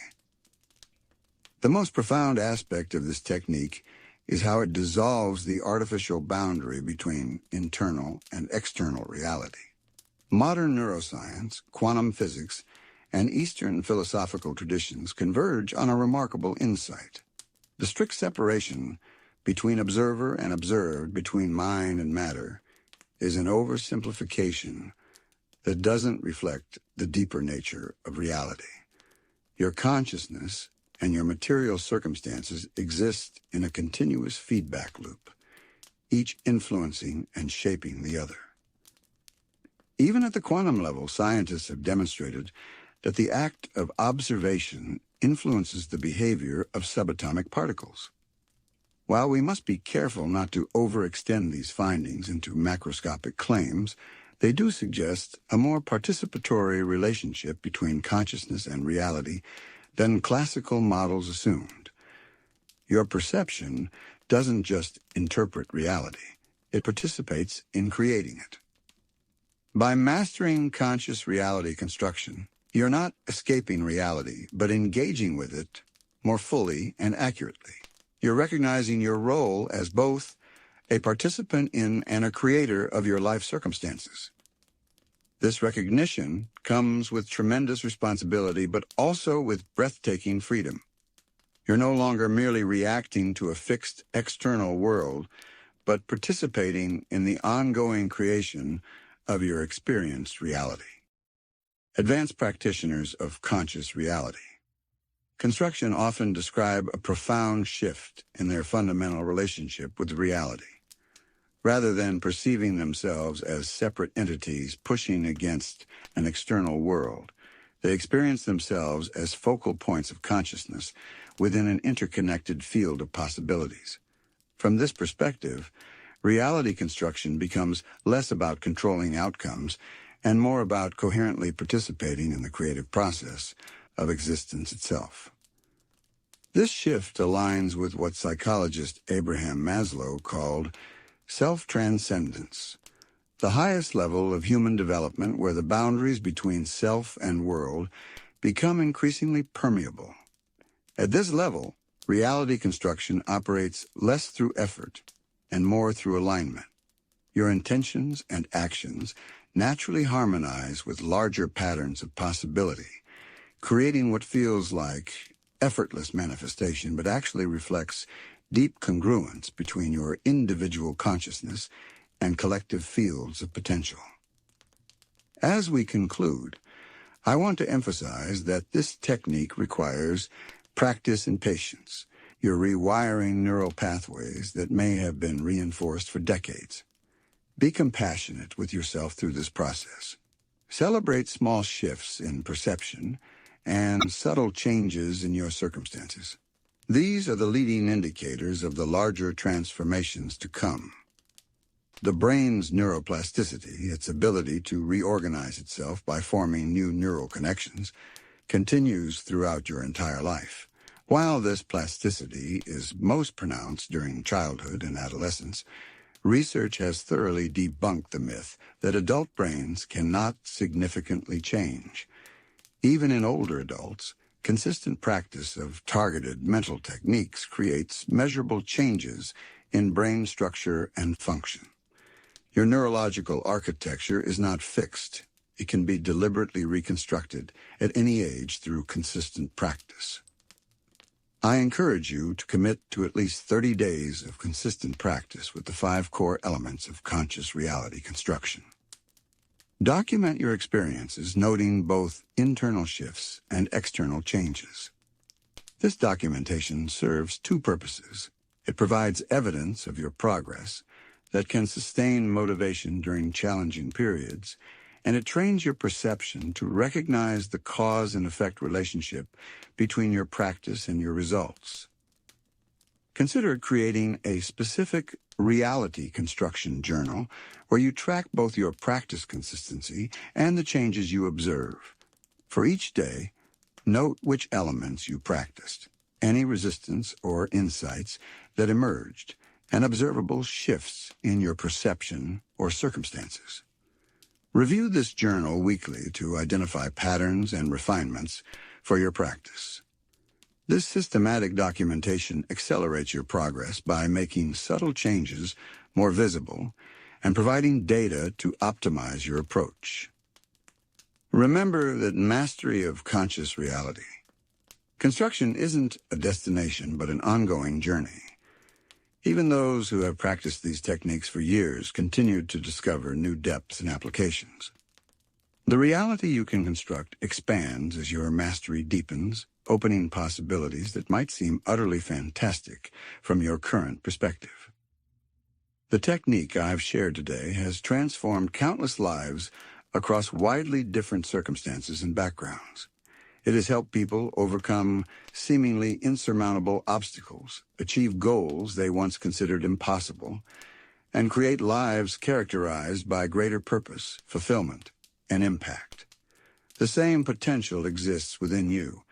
The most profound aspect of this technique is how it dissolves the artificial boundary between internal and external reality. Modern neuroscience, quantum physics, and Eastern philosophical traditions converge on a remarkable insight. The strict separation between observer and observed, between mind and matter, is an oversimplification that doesn't reflect the deeper nature of reality. Your consciousness and your material circumstances exist in a continuous feedback loop, each influencing and shaping the other. Even at the quantum level, scientists have demonstrated that the act of observation influences the behavior of subatomic particles. While we must be careful not to overextend these findings into macroscopic claims, they do suggest a more participatory relationship between consciousness and reality than classical models assumed. Your perception doesn't just interpret reality, it participates in creating it. By mastering conscious reality construction, you're not escaping reality, but engaging with it more fully and accurately. You're recognizing your role as both a participant in and a creator of your life circumstances. This recognition comes with tremendous responsibility, but also with breathtaking freedom. You're no longer merely reacting to a fixed external world, but participating in the ongoing creation of your experienced reality. Advanced practitioners of conscious reality construction often describe a profound shift in their fundamental relationship with reality. Rather than perceiving themselves as separate entities pushing against an external world, they experience themselves as focal points of consciousness within an interconnected field of possibilities. From this perspective, reality construction becomes less about controlling outcomes and more about coherently participating in the creative process of existence itself. This shift aligns with what psychologist Abraham Maslow called self-transcendence, the highest level of human development where the boundaries between self and world become increasingly permeable. At this level, reality construction operates less through effort and more through alignment. Your intentions and actions naturally harmonize with larger patterns of possibility, creating what feels like effortless manifestation, but actually reflects deep congruence between your individual consciousness and collective fields of potential. As we conclude, I want to emphasize that this technique requires practice and patience. You're rewiring neural pathways that may have been reinforced for decades. Be compassionate with yourself through this process. Celebrate small shifts in perception and subtle changes in your circumstances. These are the leading indicators of the larger transformations to come. The brain's neuroplasticity, its ability to reorganize itself by forming new neural connections, continues throughout your entire life. While this plasticity is most pronounced during childhood and adolescence, research has thoroughly debunked the myth that adult brains cannot significantly change. Even in older adults, consistent practice of targeted mental techniques creates measurable changes in brain structure and function. Your neurological architecture is not fixed. It can be deliberately reconstructed at any age through consistent practice. I encourage you to commit to at least 30 days of consistent practice with the 5 core elements of conscious reality construction. Document your experiences, noting both internal shifts and external changes. This documentation serves 2 purposes. It provides evidence of your progress that can sustain motivation during challenging periods, and it trains your perception to recognize the cause and effect relationship between your practice and your results. Consider creating a specific reality construction journal where you track both your practice consistency and the changes you observe. For each day, note which elements you practiced. any resistance or insights that emerged, and observable shifts in your perception or circumstances. Review this journal weekly to identify patterns and refinements for your practice. This systematic documentation accelerates your progress by making subtle changes more visible and providing data to optimize your approach. Remember that mastery of conscious reality. Construction isn't a destination but an ongoing journey. Even those who have practiced these techniques for years continue to discover new depths and applications. The reality you can construct expands as your mastery deepens, opening possibilities that might seem utterly fantastic from your current perspective. The technique I've shared today has transformed countless lives across widely different circumstances and backgrounds. It has helped people overcome seemingly insurmountable obstacles, achieve goals they once considered impossible, and create lives characterized by greater purpose, fulfillment, and impact. The same potential exists within you.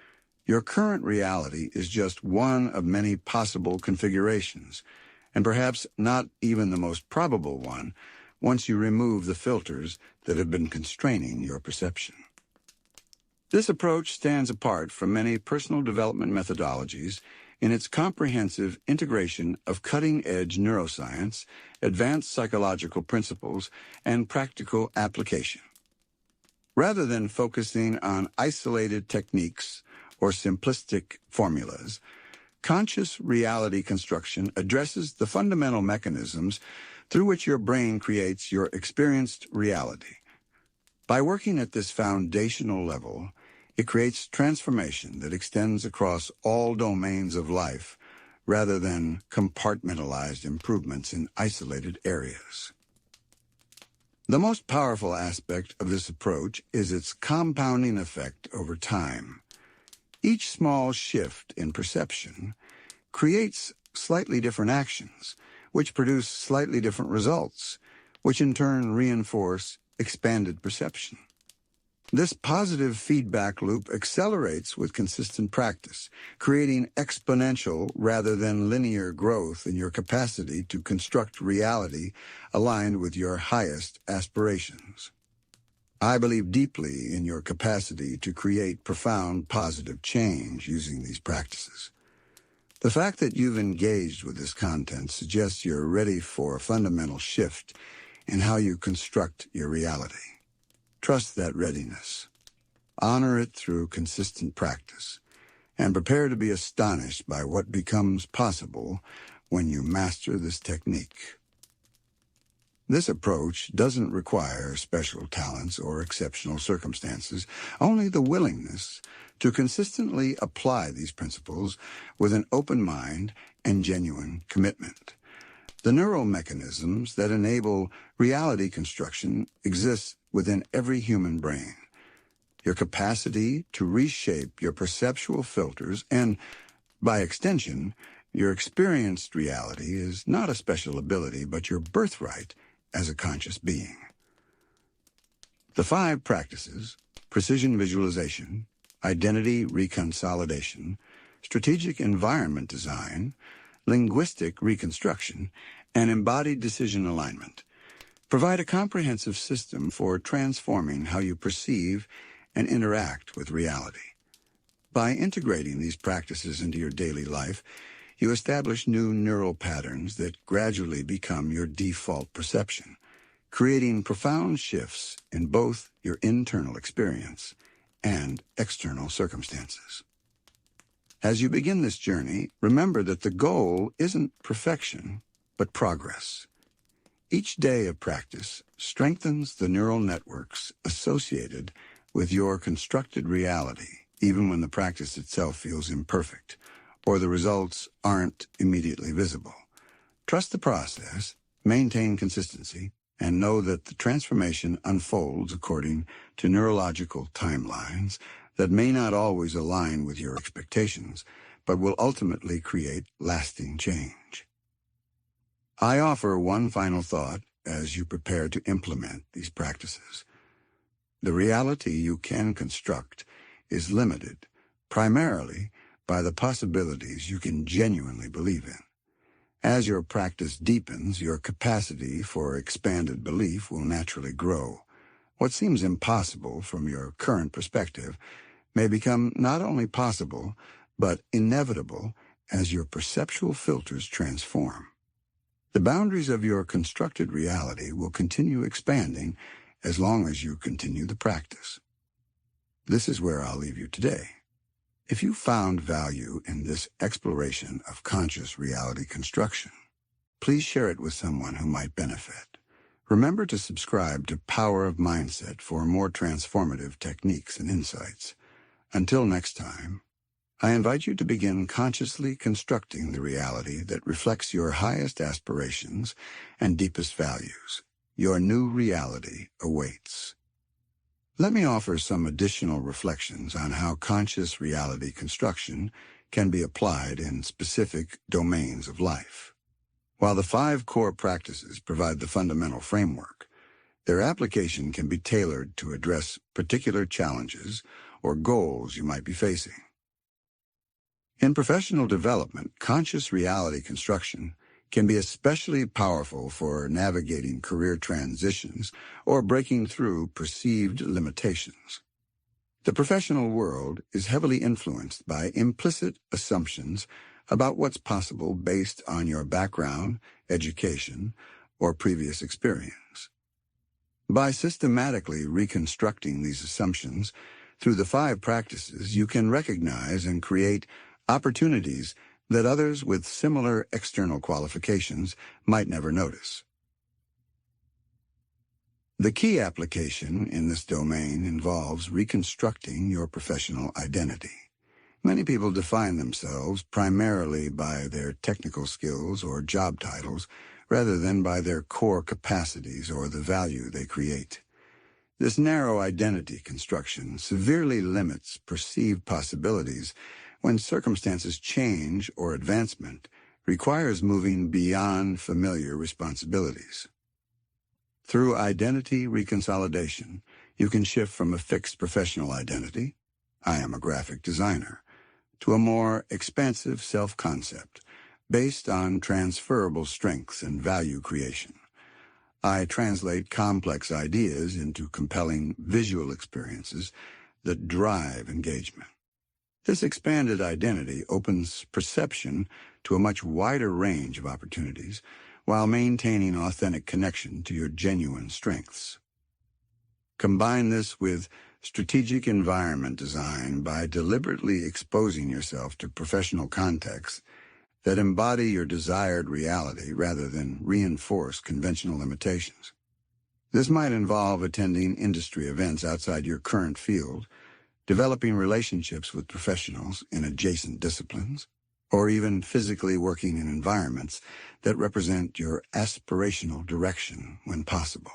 Your current reality is just one of many possible configurations, and perhaps not even the most probable one once you remove the filters that have been constraining your perception. This approach stands apart from many personal development methodologies in its comprehensive integration of cutting-edge neuroscience, advanced psychological principles, and practical application. Rather than focusing on isolated techniques or simplistic formulas, conscious reality construction addresses the fundamental mechanisms through which your brain creates your experienced reality. By working at this foundational level, it creates transformation that extends across all domains of life rather than compartmentalized improvements in isolated areas. The most powerful aspect of this approach is its compounding effect over time. Each small shift in perception creates slightly different actions, which produce slightly different results, which in turn reinforce expanded perception. This positive feedback loop accelerates with consistent practice, creating exponential rather than linear growth in your capacity to construct reality aligned with your highest aspirations. I believe deeply in your capacity to create profound positive change using these practices. The fact that you've engaged with this content suggests you're ready for a fundamental shift in how you construct your reality. Trust that readiness. Honor it through consistent practice, and prepare to be astonished by what becomes possible when you master this technique. This approach doesn't require special talents or exceptional circumstances, only the willingness to consistently apply these principles with an open mind and genuine commitment. The neural mechanisms that enable reality construction exist within every human brain. Your capacity to reshape your perceptual filters and, by extension, your experienced reality is not a special ability but your birthright as a conscious being. The 5 practices, precision visualization, identity reconsolidation, strategic environment design, linguistic reconstruction, and embodied decision alignment, provide a comprehensive system for transforming how you perceive and interact with reality. By integrating these practices into your daily life, you establish new neural patterns that gradually become your default perception, creating profound shifts in both your internal experience and external circumstances. As you begin this journey, remember that the goal isn't perfection, but progress. Each day of practice strengthens the neural networks associated with your constructed reality, even when the practice itself feels imperfect or the results aren't immediately visible. Trust the process, maintain consistency, and know that the transformation unfolds according to neurological timelines that may not always align with your expectations, but will ultimately create lasting change. I offer one final thought as you prepare to implement these practices. The reality you can construct is limited primarily by the possibilities you can genuinely believe in. As your practice deepens, your capacity for expanded belief will naturally grow. What seems impossible from your current perspective may become not only possible, but inevitable as your perceptual filters transform. The boundaries of your constructed reality will continue expanding as long as you continue the practice. This is where I'll leave you today. If you found value in this exploration of conscious reality construction, please share it with someone who might benefit. Remember to subscribe to Power of Mindset for more transformative techniques and insights. Until next time, I invite you to begin consciously constructing the reality that reflects your highest aspirations and deepest values. Your new reality awaits. Let me offer some additional reflections on how conscious reality construction can be applied in specific domains of life. While the 5 core practices provide the fundamental framework, their application can be tailored to address particular challenges or goals you might be facing. In professional development, conscious reality construction can be especially powerful for navigating career transitions or breaking through perceived limitations. The professional world is heavily influenced by implicit assumptions about what's possible based on your background, education, or previous experience. By systematically reconstructing these assumptions through the 5 practices, you can recognize and create opportunities that others with similar external qualifications might never notice. The key application in this domain involves reconstructing your professional identity. Many people define themselves primarily by their technical skills or job titles, rather than by their core capacities or the value they create. This narrow identity construction severely limits perceived possibilities when circumstances change or advancement requires moving beyond familiar responsibilities. Through identity reconsolidation, you can shift from a fixed professional identity, I am a graphic designer, to a more expansive self-concept based on transferable strengths and value creation. I translate complex ideas into compelling visual experiences that drive engagement. This expanded identity opens perception to a much wider range of opportunities while maintaining authentic connection to your genuine strengths. Combine this with strategic environment design by deliberately exposing yourself to professional contexts that embody your desired reality rather than reinforce conventional limitations. This might involve attending industry events outside your current field, developing relationships with professionals in adjacent disciplines, or even physically working in environments that represent your aspirational direction when possible.